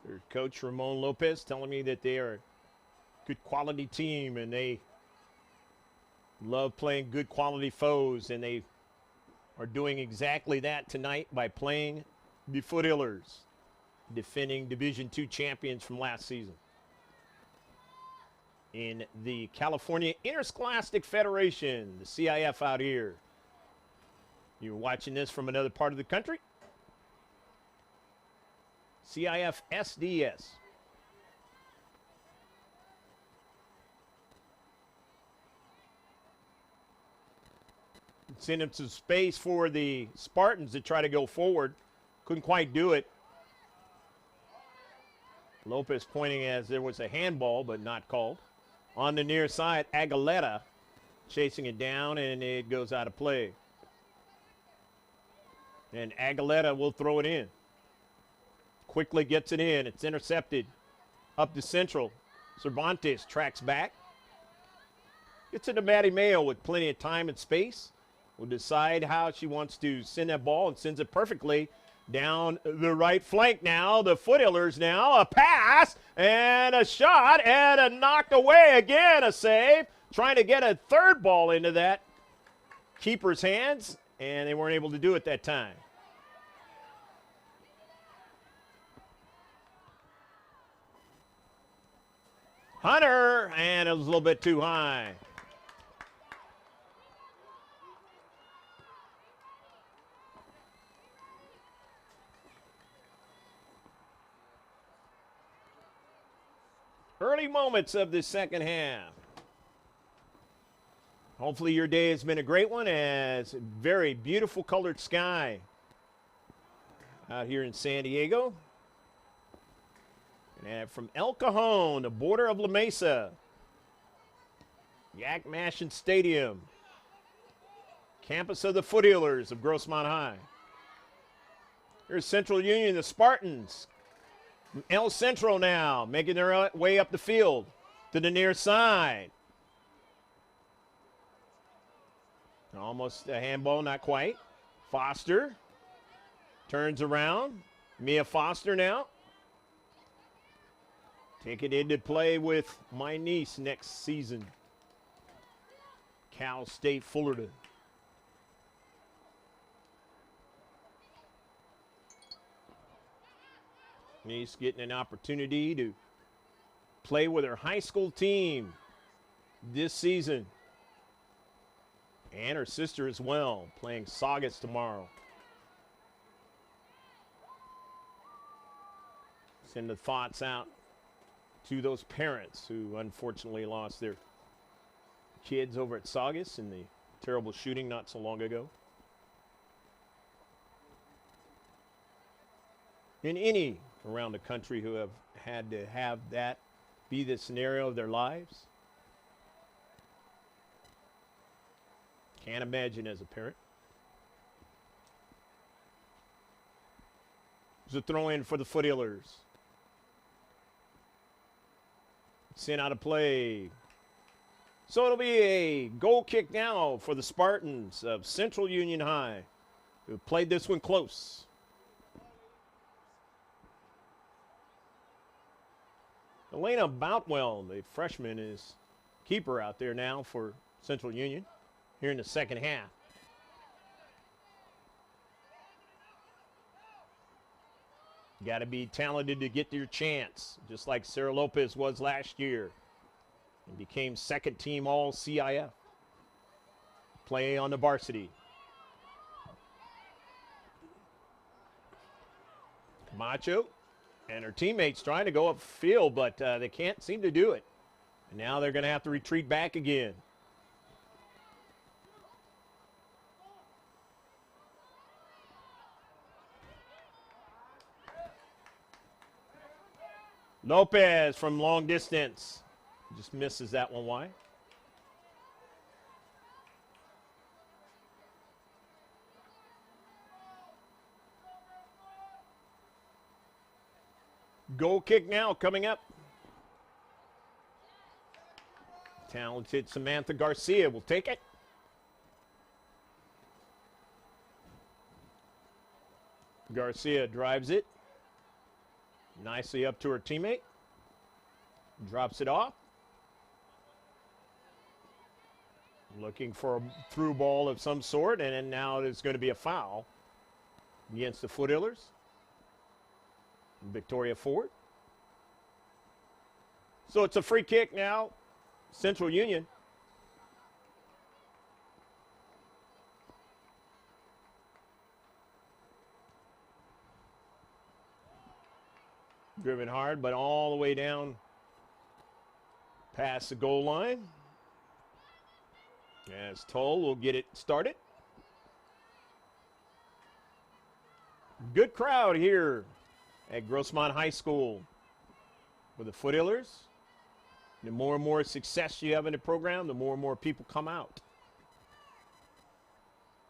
Their coach, Ramon Lopez, telling me that they are a good quality team and they love playing good quality foes, and they are doing exactly that tonight by playing the Foothillers, defending Division II champions from last season in the California Interscholastic Federation, the CIF out here. You're watching this from another part of the country. CIF-SDS. Send him some space for the Spartans to try to go forward. Couldn't quite do it. Lopez pointing as there was a handball, but not called. On the near side, Aguilera chasing it down, and it goes out of play. And Aguilera will throw it in. Quickly gets it in. It's intercepted up to Central. Cervantes tracks back. Gets it to Maddie Mayo with plenty of time and space. Will decide how she wants to send that ball, and sends it perfectly down the right flank now. The Foothillers now. A pass and a shot and a knocked away again. A save. Trying to get a third ball into that keeper's hands, and they weren't able to do it that time. Hunter, and it was a little bit too high. Early moments of the second half. Hopefully your day has been a great one, as very beautiful colored sky out here in San Diego. And from El Cajon, the border of La Mesa, Yak Mashin Stadium, campus of the Foothillers of Grossmont High. Here's Central Union, the Spartans. El Centro now, making their way up the field to the near side. Almost a handball, not quite. Foster turns around. Mia Foster now. Take it into play with my niece next season. Cal State Fullerton. Niece getting an opportunity to play with her high school team this season. And her sister as well, playing Saugus tomorrow. Send the thoughts out to those parents who unfortunately lost their kids over at Saugus in the terrible shooting not so long ago. And any around the country who have had to have that be the scenario of their lives. Can't imagine as a parent. There's a throw in for the Foothillers. Sent out of play. So it'll be a goal kick now for the Spartans of Central Union High, who played this one close. Elena Boutwell, the freshman, is keeper out there now for Central Union here in the second half. Got to be talented to get your chance, just like Sarah Lopez was last year and became second team all CIF. Play on the varsity. Camacho and her teammates trying to go upfield, but they can't seem to do it. And now they're going to have to retreat back again. Lopez from long distance. Just misses that one wide. Goal kick now coming up. Talented Samantha Garcia will take it. Garcia drives it nicely up to her teammate. Drops it off. Looking for a through ball of some sort, and then now there's going to be a foul against the Foothillers. Victoria Ford. So it's a free kick now, Central Union. Driven hard, but all the way down past the goal line. As Toll will get it started. Good crowd here at Grossmont High School with the Foothillers. The more and more success you have in the program, the more and more people come out.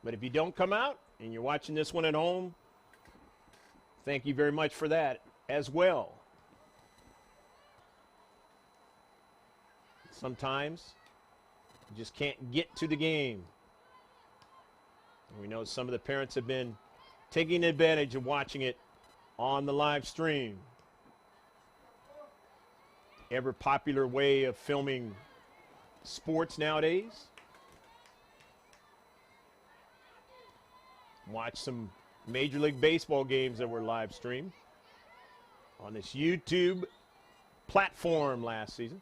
But if you don't come out and you're watching this one at home, thank you very much for that as well. Sometimes you just can't get to the game. And we know some of the parents have been taking advantage of watching it on the live stream. Ever popular way of filming sports nowadays. Watch some Major League Baseball games that were live streamed on this YouTube platform last season.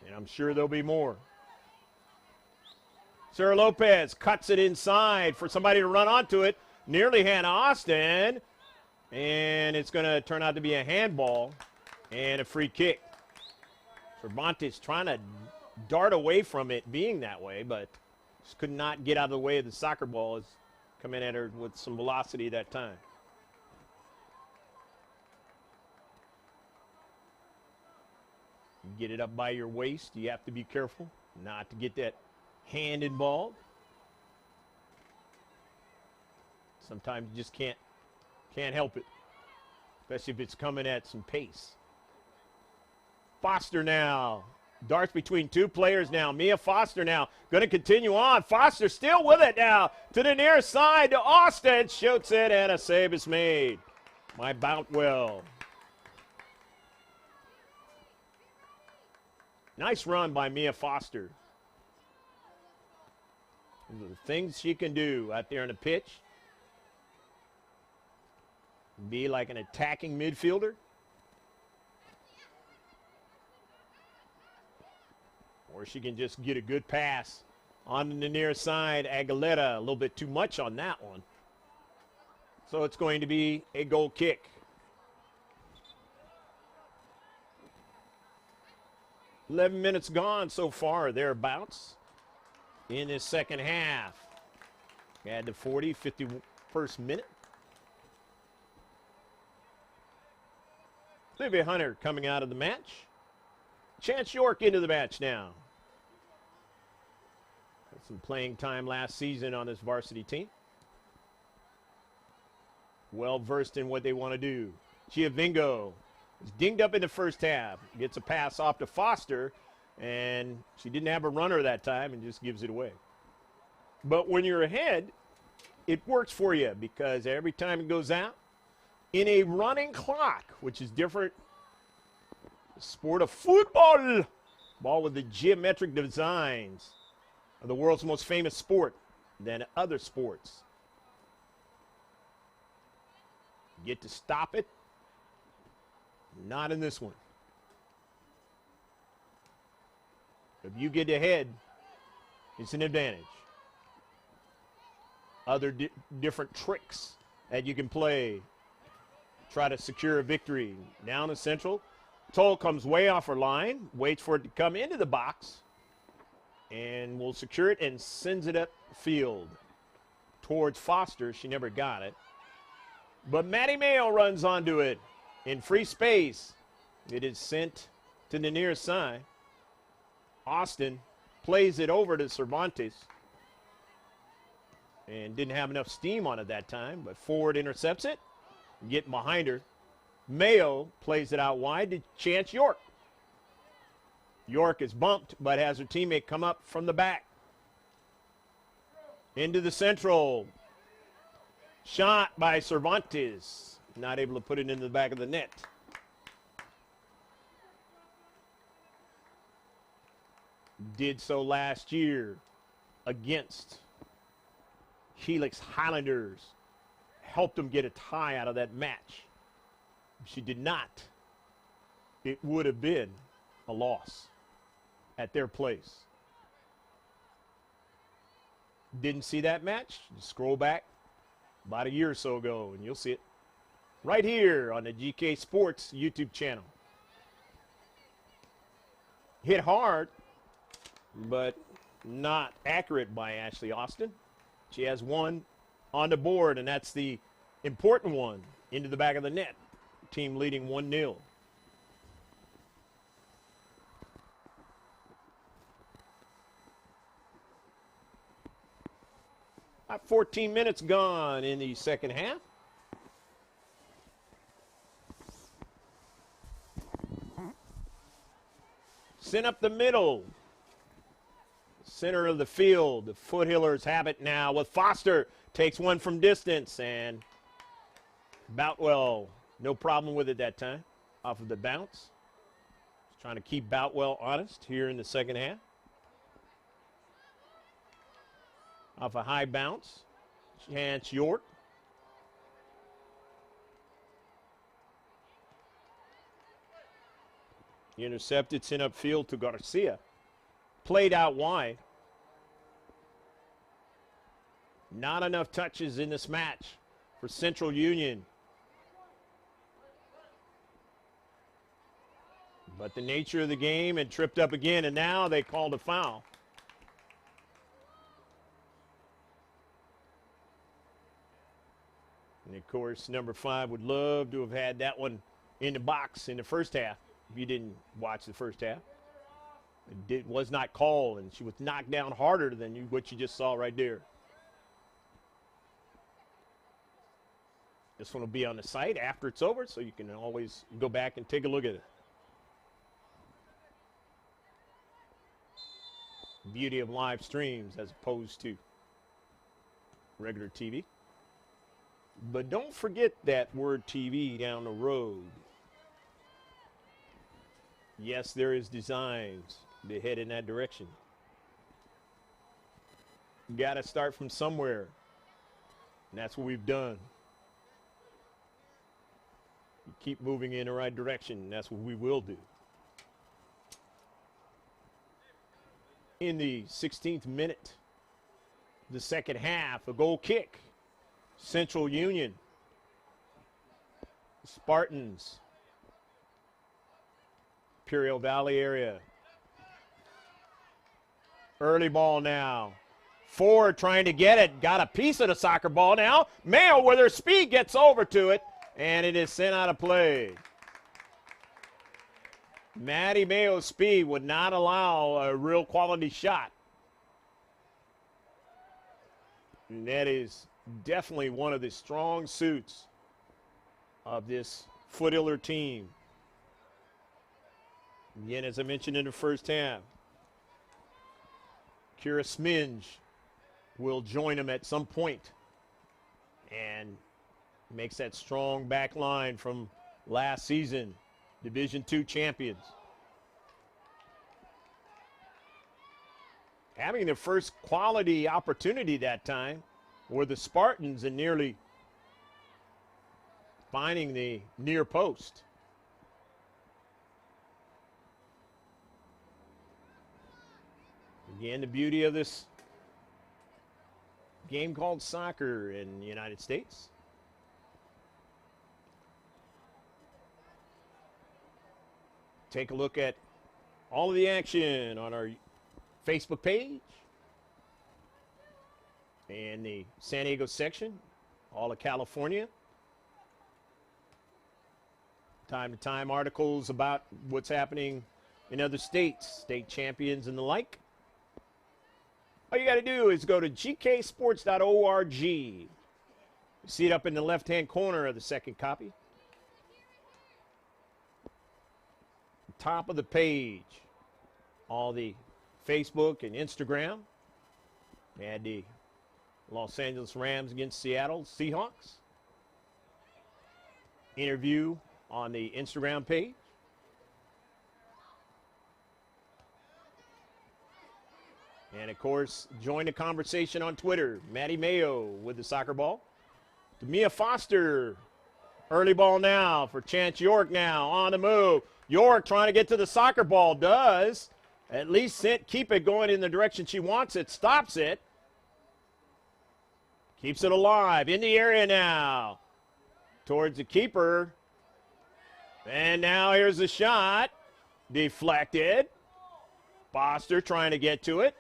And I'm sure there'll be more. Sarah Lopez cuts it inside for somebody to run onto it. Nearly Hannah Austin. And it's going to turn out to be a handball. And a free kick. Cervantes trying to dart away from it being that way, but just could not get out of the way of the soccer ball. It's coming at her with some velocity that time. You get it up by your waist. You have to be careful not to get that hand involved. Sometimes you just can't help it, especially if it's coming at some pace. Foster now. Darts between two players now. Mia Foster now going to continue on. Foster still with it now to the near side to Austin. Shoots it and a save is made by Boutwell. Nice run by Mia Foster. The things she can do out there on the pitch. Be like an attacking midfielder. Or she can just get a good pass on the near side. Aguilera, a little bit too much on that one. So it's going to be a goal kick. 11 minutes gone so far, thereabouts, in this second half. Add the 51st minute. Olivia Hunter coming out of the match. Chance York into the match now. Had some playing time last season on this varsity team. Well versed in what they want to do. Giovingo is dinged up in the first half. Gets a pass off to Foster, and she didn't have a runner that time and just gives it away. But when you're ahead, it works for you because every time it goes out, in a running clock, which is different, the sport of football, ball with the geometric designs of the world's most famous sport than other sports. Get to stop it. Not in this one. If you get ahead, it's an advantage. Other different tricks that you can play. Try to secure a victory. Down the central. Toll comes way off her line. Waits for it to come into the box. And will secure it and sends it up field. Towards Foster. She never got it. But Maddie Mayo runs onto it. In free space. It is sent to the near side. Austin plays it over to Cervantes. And didn't have enough steam on it that time. But forward intercepts it. Getting behind her. Mayo plays it out wide to Chance York. York is bumped, but has her teammate come up from the back. Into the central. Shot by Cervantes. Not able to put it into the back of the net. Did so last year against Helix Highlanders. Helped them get a tie out of that match. If she did not, it would have been a loss at their place. Didn't see that match? Just scroll back about a year or so ago and you'll see it right here on the GK Sports YouTube channel. Hit hard, but not accurate by Ashley Austin. She has one on the board, and that's the important one into the back of the net. Team leading 1-0. About 14 minutes gone in the second half. Sent up the middle. Center of the field. The Foothillers have it now with Foster. Takes one from distance, and Boutwell, no problem with it that time, off of the bounce. Just trying to keep Boutwell honest here in the second half. Off a high bounce, Chance York. Intercepted, sent upfield to Garcia. Played out wide. Not enough touches in this match for Central Union. But the nature of the game, and tripped up again, and now they called a foul. And, of course, number 5 would love to have had that one in the box in the first half if you didn't watch the first half. It was not called, and she was knocked down harder than what you just saw right there. This one will be on the site after it's over, so you can always go back and take a look at it. Beauty of live streams as opposed to regular TV. But don't forget that word TV down the road. Yes, there is designs to head in that direction. You got to start from somewhere, and that's what we've done. You keep moving in the right direction, and that's what we will do. In the 16th minute, the second half, a goal kick. Central Union. Spartans. Imperial Valley area. Early ball now. Ford trying to get it. Got a piece of the soccer ball now. Mayo with her speed gets over to it, and it is sent out of play. Maddie Mayo's speed would not allow a real quality shot. And that is definitely one of the strong suits of this Foothiller team. Again, as I mentioned in the first half, Kira Sminge will join them at some point and makes that strong back line from last season. Division II champions. Having their first quality opportunity that time were the Spartans, and nearly finding the near post. Again, the beauty of this game called soccer in the United States. Take a look at all of the action on our Facebook page and the San Diego section, all of California. Time to time articles about what's happening in other states, state champions and the like. All you got to do is go to gksports.org. You see it up in the left-hand corner of the second copy. Top of the page, all the Facebook and Instagram. They had the Los Angeles Rams against Seattle Seahawks. Interview on the Instagram page. And, of course, join the conversation on Twitter. Maddie Mayo with the soccer ball. Demia Foster. Early ball now for Chance York now on the move. York trying to get to the soccer ball. Does. At least keep it going in the direction she wants it. Stops it. Keeps it alive. In the area now. Towards the keeper. And now here's the shot. Deflected. Foster trying to get to it.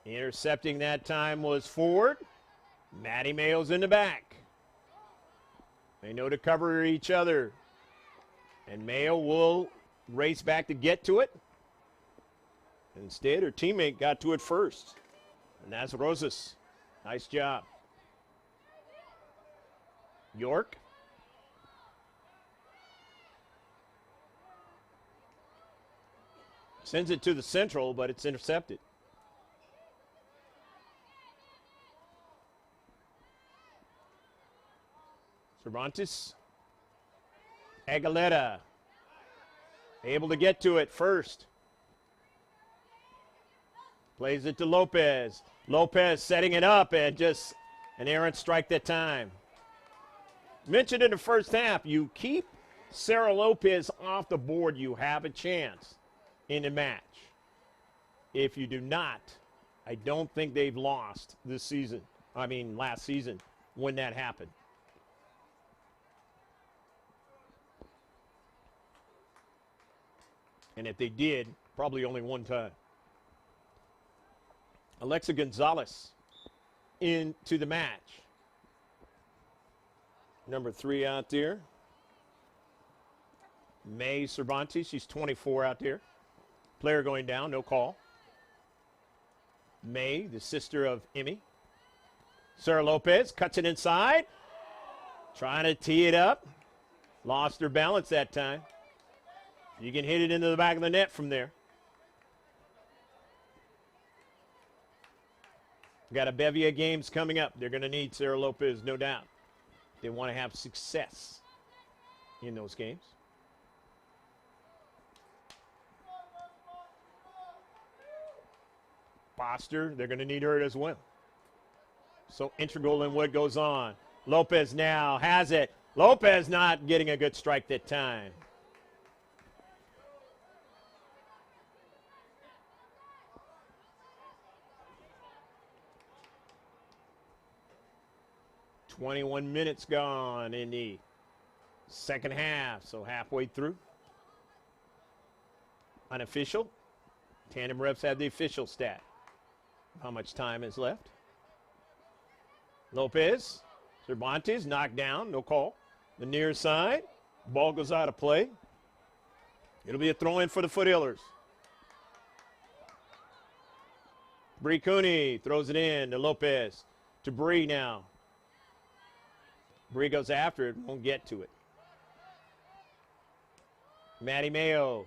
Intercepting that time was Ford. Maddie Mayo's in the back. They know to cover each other. And Mayo will race back to get to it. Instead, her teammate got to it first. And that's Rosas. Nice job. York. Sends it to the central, but it's intercepted. Cervantes. Aguilera. Able to get to it first. Plays it to Lopez. Lopez setting it up, and just an errant strike that time. Mentioned in the first half, you keep Sarah Lopez off the board, you have a chance in the match. If you do not, I don't think they've lost this season. I mean, last season when that happened. And if they did, probably only one time. Alexa Gonzalez into the match. Number 3 out there. May Cervantes, she's 24 out there. Player going down, no call. May, the sister of Emmy. Sarah Lopez cuts it inside. Trying to tee it up. Lost her balance that time. You can hit it into the back of the net from there. Got a bevy of games coming up. They're going to need Sarah Lopez, no doubt. They want to have success in those games. Foster, they're going to need her as well. So integral in what goes on. Lopez now has it. Lopez not getting a good strike that time. "21 minutes gone in the second half, so halfway through. Unofficial. Tandem refs have the official stat. How much time is left? Lopez, Cervantes knocked down, no call. The near side, ball goes out of play. It'll be a throw-in for the Foothillers. Bree Cooney throws it in to Lopez. To Bree now. Bree goes after it, won't get to it. Maddie Mayo.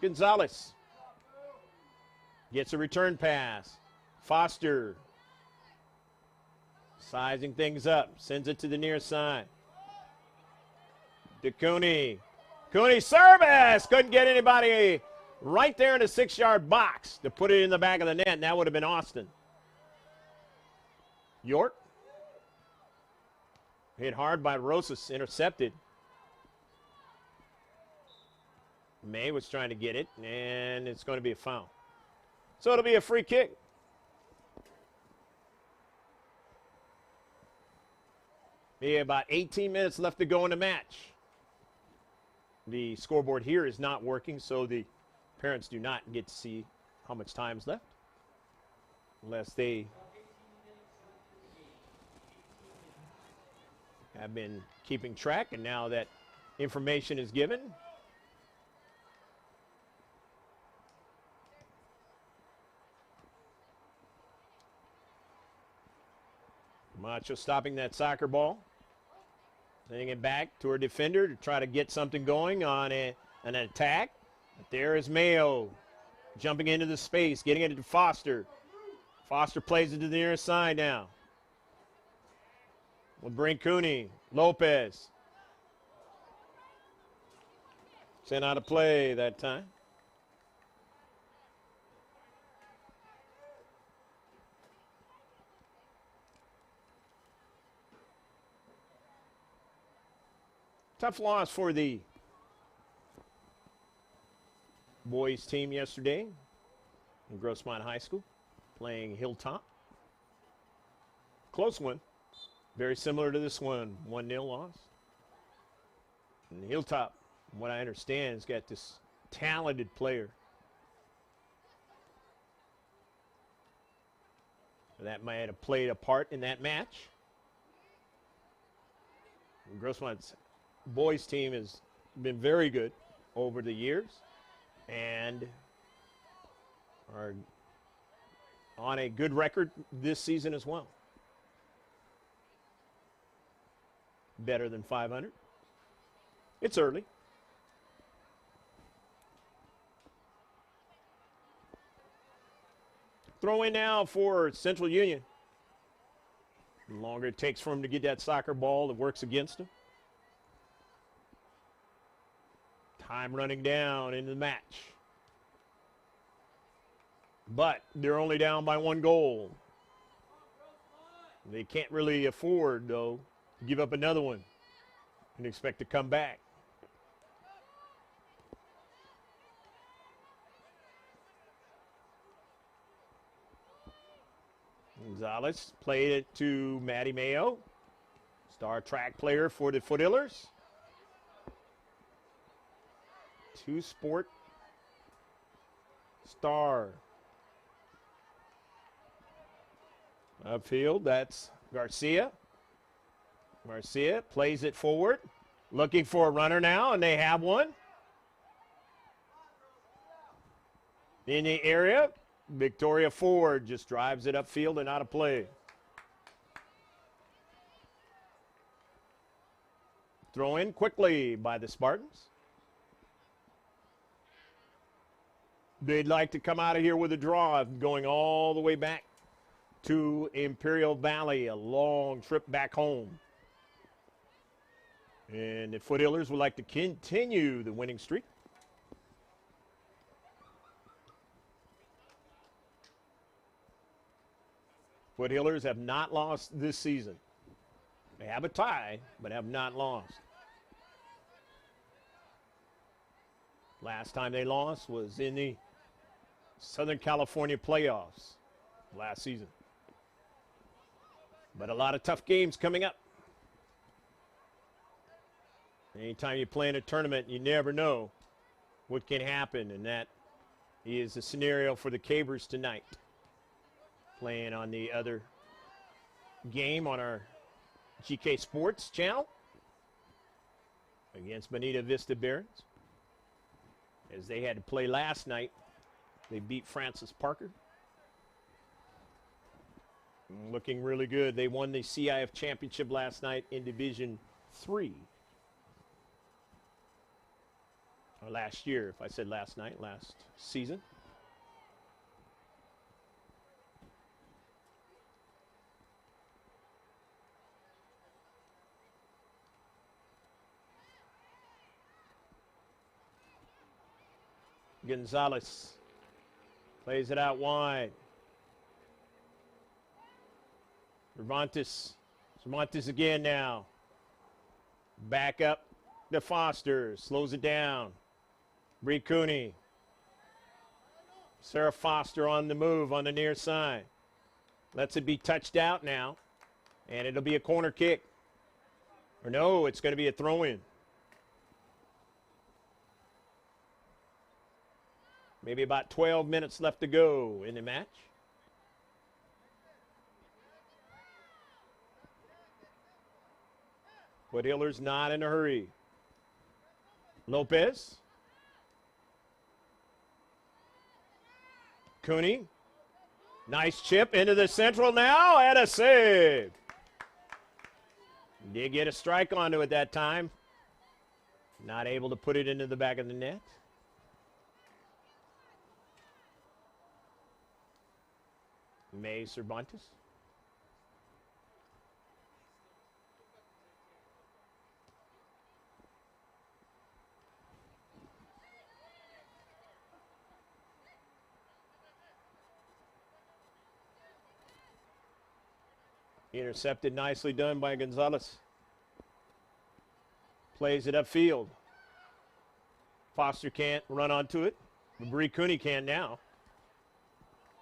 Gonzalez gets a return pass. Foster sizing things up, sends it to the near side. To Cooney. Cooney service! Couldn't get anybody right there in the 6-yard box to put it in the back of the net, and that would have been Austin. York. Hit hard by Rosas, intercepted. May was trying to get it, and it's going to be a foul. So it'll be a free kick. Be about 18 minutes left to go in the match. The scoreboard here is not working, so the parents do not get to see how much time is left, unless they have been keeping track, and now that information is given. Macho stopping that soccer ball. Sending it back to her defender to try to get something going on an attack. But there is Mayo jumping into the space, getting it to Foster. Foster plays it to the near side now. We'll bring Cooney. Lopez. Sent out of play that time. Tough loss for the boys team yesterday in Grossmont High School, playing Hilltop. Close one. Very similar to this one, 1-0 loss. And Hilltop, from what I understand, has got this talented player that might have played a part in that match. And Grossmont's boys team has been very good over the years and are on a good record this season as well. Better than 500. It's early. Throw in now for Central Union. The longer it takes for him to get that soccer ball, it works against him. Time running down into the match. But they're only down by 1 goal. They can't really afford, though, to give up another one and expect to come back. Gonzalez played it to Maddie Mayo, star track player for the Foothillers. Two-sport Star. Upfield, that's Garcia. Garcia plays it forward. Looking for a runner now, and they have one. In the area, Victoria Ford just drives it upfield and out of play. Throw in quickly by the Spartans. They'd like to come out of here with a draw, going all the way back to Imperial Valley, a long trip back home. And the Foothillers would like to continue the winning streak. Foothillers have not lost this season. They have a tie, but have not lost. Last time they lost was in the Southern California playoffs last season. But a lot of tough games coming up. Anytime you play in a tournament, you never know what can happen, and that is the scenario for the Cabers tonight. Playing on the other game on our GK Sports channel against Bonita Vista Barons. As they had to play last night, they beat Francis Parker. Looking really good. They won the CIF championship last night in Division 3. Or last year, if I said last night, last season. Gonzalez plays it out wide. Cervantes again now. Back up to Foster. Slows it down. Bree Cooney. Sarah Foster on the move on the near side. Lets it be touched out now. And it'll be a corner kick. Or no, it's going to be a throw-in. Maybe about 12 minutes left to go in the match. Foothillers not in a hurry. Lopez. Cooney. Nice chip into the central now, and a save. Did get a strike onto it that time. Not able to put it into the back of the net. May Cervantes. Intercepted, nicely done by Gonzalez. Plays it upfield. Foster can't run onto it. Bree Cooney can now.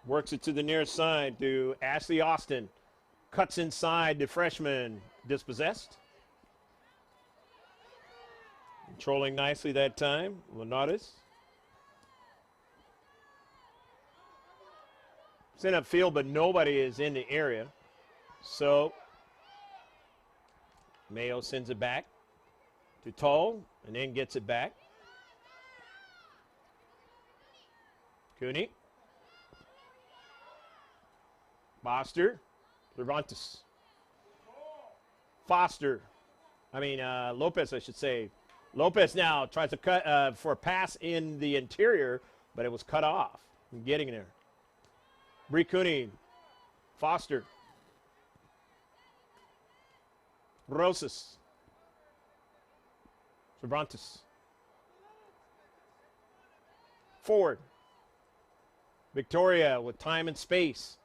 Works it to the near side to Ashley Austin. Cuts inside the freshman, dispossessed. Controlling nicely that time, Leonardes. It's in upfield, but nobody is in the area. So Mayo sends it back to Toll and then gets it back. Cooney. Foster. Cervantes. Lopez, I should say. Lopez now tries to cut for a pass in the interior, but it was cut off. I'm getting there. Bree Cooney. Foster. Rosas. Cervantes. Forward. Victoria with time and space.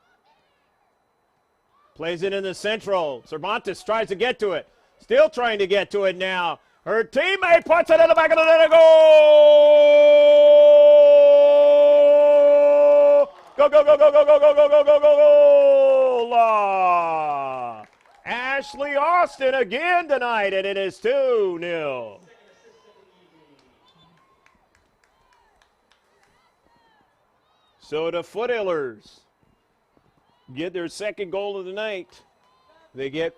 Plays it in the central. Cervantes tries to get to it. Still trying to get to it now. Her teammate puts it in the back of the net. Go! Go, go, go, go, go, go, go, go, go, go, go, go! Ashley Austin again tonight, and it is 2-0. So the Foothillers get their second goal of the night. They get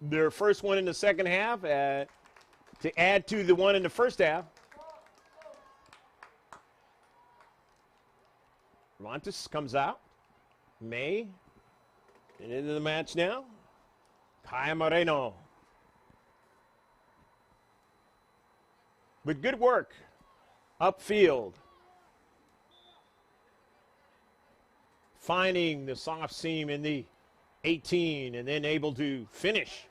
their first one in the second half to add to the one in the first half. Montes comes out. May. And into the match now. Kai Moreno. But good work upfield. Finding the soft seam in the 18 and then able to finish.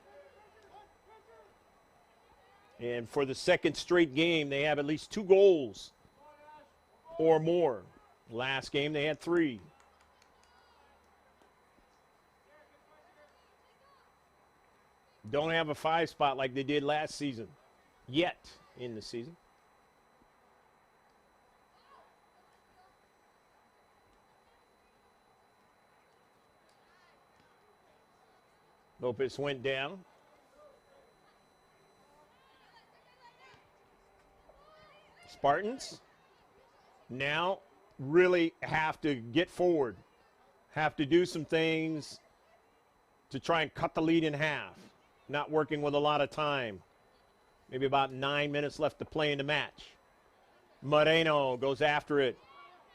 And for the second straight game, they have at least 2 goals or more. Last game, they had 3. Don't have a 5 spot like they did last season, yet in the season. Lopez went down. Spartans now really have to get forward, have to do some things to try and cut the lead in half. Not working with a lot of time. Maybe about 9 minutes left to play in the match. Moreno goes after it.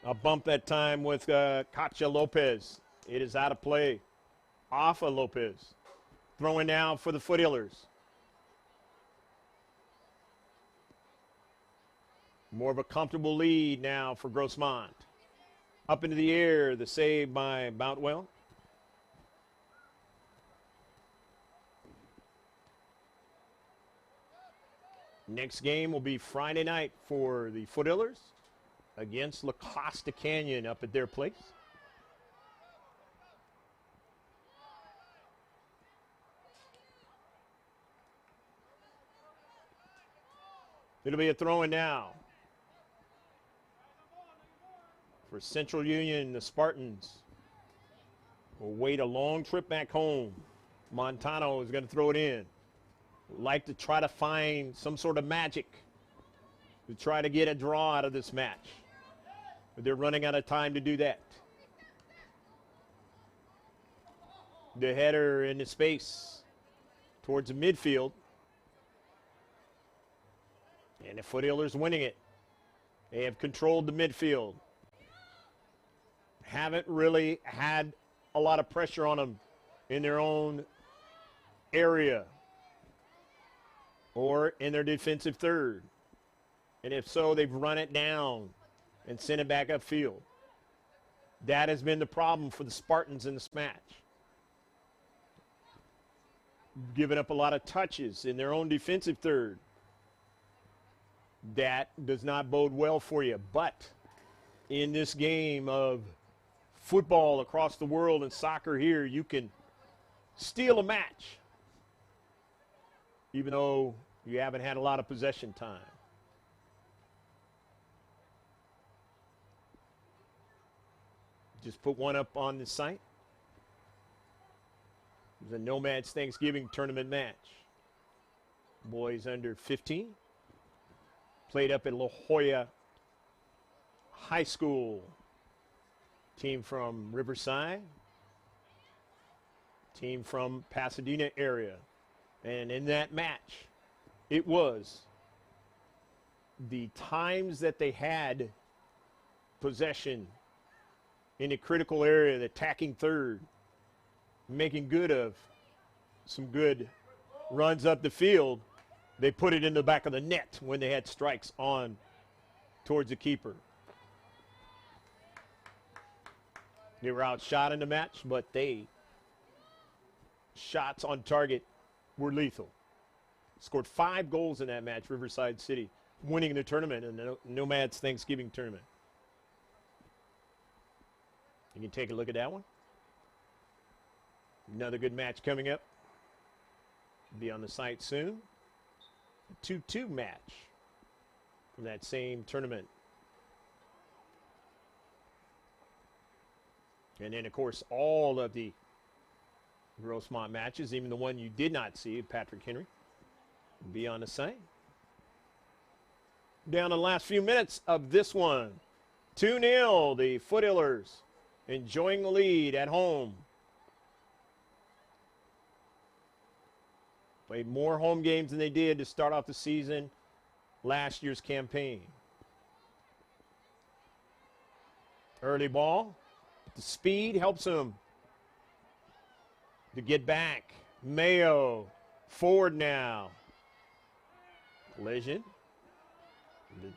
A bump that time with Katja Lopez. It is out of play. Off of Lopez. Throwing down for the Foothillers. More of a comfortable lead now for Grossmont. Up into the air, the save by Boutwell. Next game will be Friday night for the Foothillers against La Costa Canyon up at their place. It'll be a throw-in now for Central Union. The Spartans will wait a long trip back home. Montano is going to throw it in. Like to try to find some sort of magic to try to get a draw out of this match. But they're running out of time to do that. The header in the space towards the midfield. And the Foothillers winning it. They have controlled the midfield. Haven't really had a lot of pressure on them in their own area or in their defensive third. And if so, they've run it down and sent it back upfield. That has been the problem for the Spartans in this match. Giving up a lot of touches in their own defensive third. That does not bode well for you. But in this game of football across the world and soccer here, you can steal a match, even though you haven't had a lot of possession time. Just put one up on the site. It was a Nomads Thanksgiving tournament match. Boys under 15. Played up at La Jolla High School. Team from Riverside. Team from Pasadena area. And in that match, it was the times that they had possession in a critical area, the attacking third, making good of some good runs up the field. They put it in the back of the net when they had strikes on towards the keeper. They were outshot in the match, but shots on target were lethal. Scored 5 goals in that match, Riverside City, winning the tournament in the Nomads Thanksgiving tournament. You can take a look at that one. Another good match coming up. Be on the site soon. A 2-2 match from that same tournament. And then, of course, all of the Grossmont matches, even the one you did not see, Patrick Henry, will be on the site. Down to the last few minutes of this one. 2-0, the Foothillers enjoying the lead at home. Played more home games than they did to start off the season last year's campaign. Early ball. The speed helps them to get back. Mayo forward now. Collision.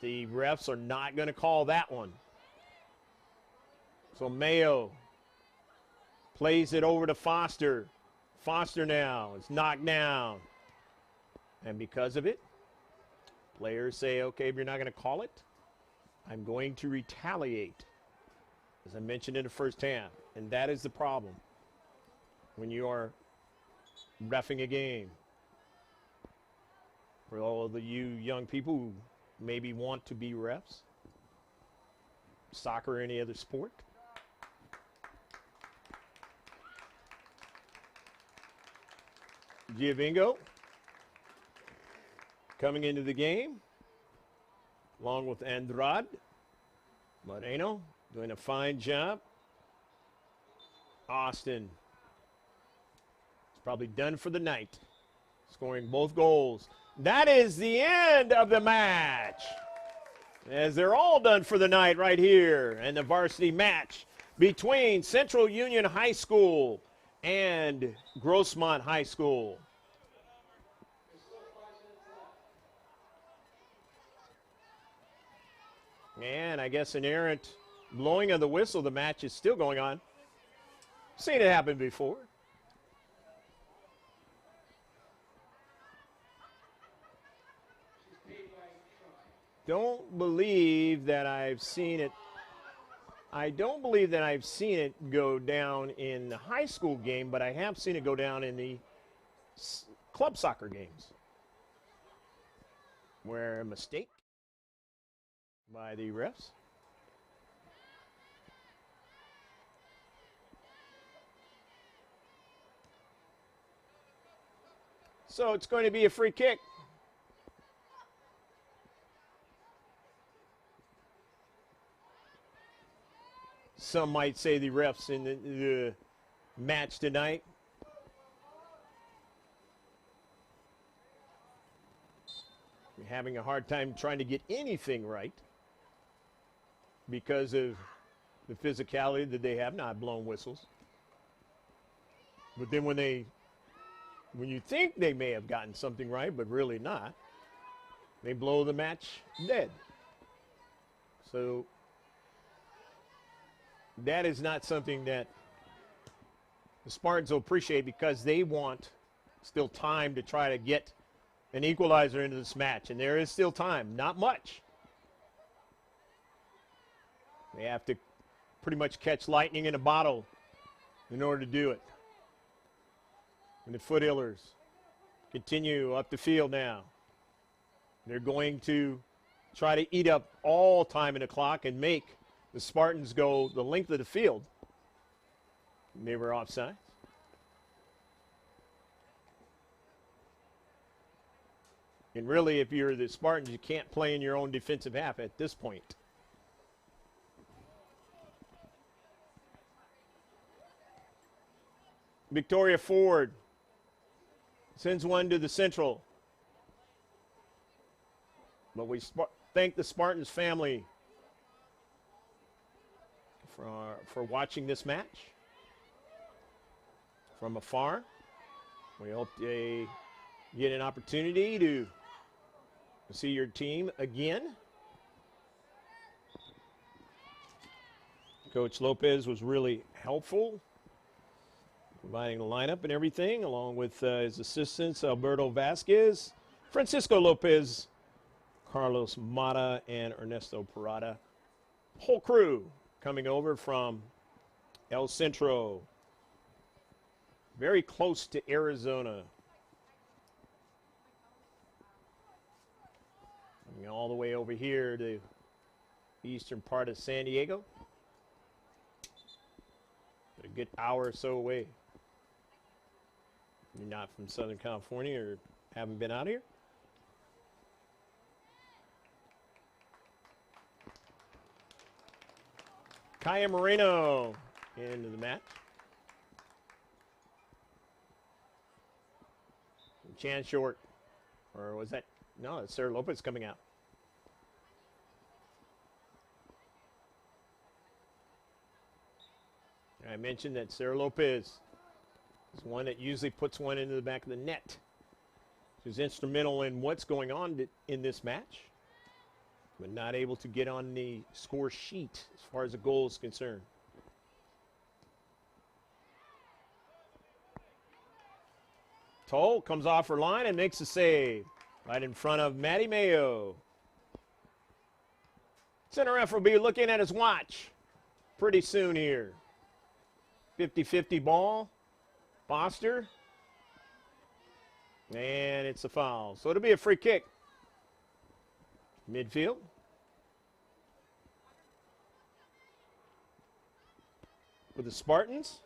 The refs are not going to call that one. So Mayo plays it over to Foster. Foster now is knocked down. And because of it, players say, okay, if you're not going to call it, I'm going to retaliate, as I mentioned in the first half. And that is the problem when you are reffing a game. For all of you young people who maybe want to be refs, soccer or any other sport. Giovingo coming into the game, along with Andrade. Moreno doing a fine job. Austin is probably done for the night, scoring both goals. That is the end of the match, as they're all done for the night right here in the varsity match between Central Union High School and Grossmont High School. And I guess an errant blowing of the whistle. The match is still going on. Seen it happen before. Don't believe that I've seen it. I don't believe that I've seen it go down in the high school game, but I have seen it go down in the club soccer games, where a mistake by the refs. So it's going to be a free kick. Some might say the refs in the match tonight. Having a hard time trying to get anything right because of the physicality that they have, not blown whistles. But then when you think they may have gotten something right, but really not, they blow the match dead. So that is not something that the Spartans will appreciate, because they want still time to try to get an equalizer into this match. And there is still time, not much. They have to pretty much catch lightning in a bottle in order to do it. And the Foothillers continue up the field now. They're going to try to eat up all time in the clock and make the Spartans go the length of the field. They were offside. And really, if you're the Spartans, you can't play in your own defensive half at this point. Victoria Ford sends one to the Central. But we thank the Spartans family for watching this match from afar. We hope they get an opportunity to see your team again. Coach Lopez was really helpful, providing the lineup and everything, along with his assistants, Alberto Vasquez, Francisco Lopez, Carlos Mata, and Ernesto Parada. Whole crew coming over from El Centro, very close to Arizona. Coming all the way over here to the eastern part of San Diego. A good hour or so away. You're not from Southern California or haven't been out here? Kaya Moreno into the match. Chan short. Or was that? No, it's Sarah Lopez coming out. I mentioned that Sarah Lopez is one that usually puts one into the back of the net. She's instrumental in what's going on in this match, but not able to get on the score sheet as far as the goal is concerned. Toll comes off her line and makes a save right in front of Maddie Mayo. Center ref will be looking at his watch pretty soon here. 50-50 ball. Foster. And it's a foul. So it'll be a free kick. Midfield. For the Spartans.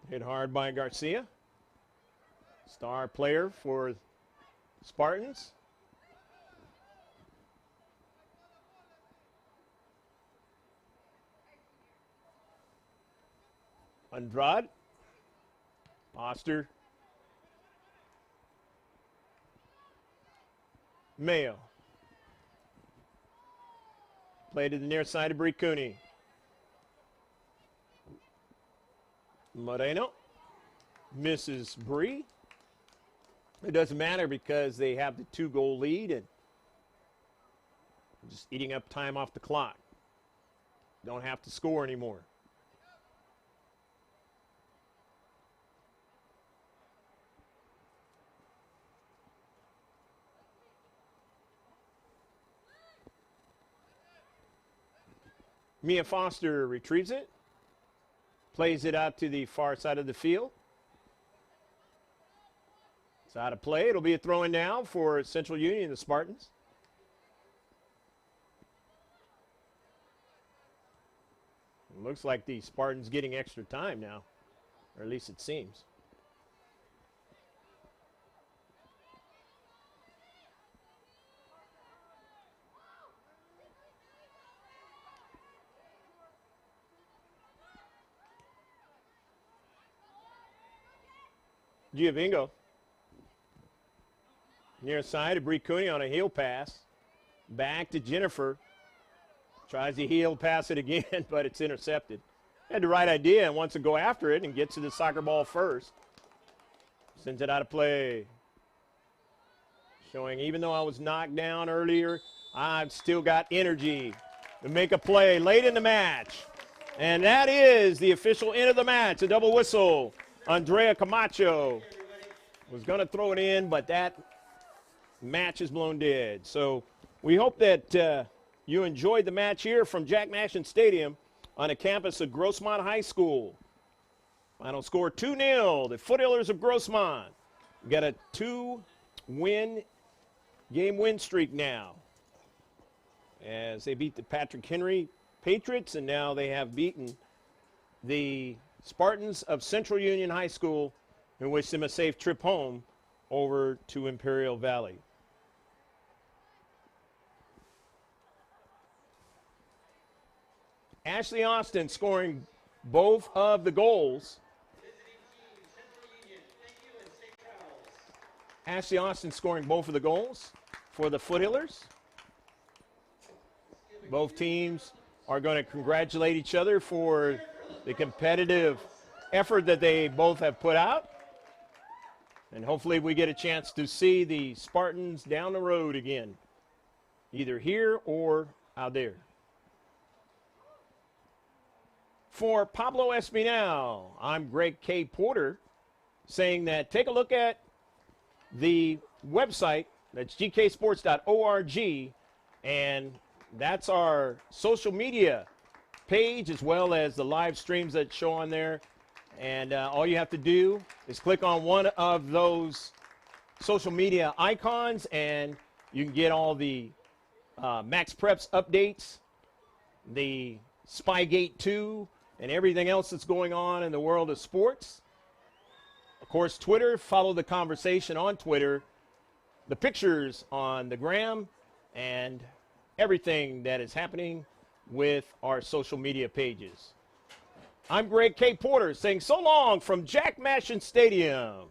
Hit hard by Garcia. Star player for Spartans. Andrade. Foster. Mayo. Play to the near side of Bricuni. Moreno. Misses Bree. It doesn't matter because they have the 2-goal lead and just eating up time off the clock. Don't have to score anymore. Mia Foster retrieves it. Plays it out to the far side of the field. It's out of play. It'll be a throw-in now for Central Union, the Spartans. It looks like the Spartans getting extra time now, or at least it seems. Giovingo. Near side of Bricuni on a heel pass. Back to Jennifer. Tries to heel pass it again, but it's intercepted. Had the right idea and wants to go after it and gets to the soccer ball first. Sends it out of play. Showing even though I was knocked down earlier, I've still got energy to make a play late in the match. And that is the official end of the match, a double whistle. Andrea Camacho was going to throw it in, but that match is blown dead. So we hope that you enjoyed the match here from Jack Mashin Stadium on the campus of Grossmont High School. Final score 2-0. The Foothillers of Grossmont got a 2-game win streak now as they beat the Patrick Henry Patriots, and now they have beaten the Spartans of Central Union High School and wish them a safe trip home over to Imperial Valley. Ashley Austin scoring both of the goals. Ashley Austin scoring both of the goals for the Foothillers. Both teams are going to congratulate each other for the competitive effort that they both have put out. And hopefully we get a chance to see the Spartans down the road again, either here or out there. For Pablo Espinal, I'm Greg K. Porter, saying that take a look at the website. That's gksports.org, and that's our social media page as well as the live streams that show on there. And all you have to do is click on one of those social media icons and you can get all the Max Preps updates, the Spygate 2, and everything else that's going on in the world of sports. Of course, Twitter, follow the conversation on Twitter, the pictures on the gram, and everything that is happening with our social media pages. I'm Greg K. Porter saying so long from Jack Mashin Stadium.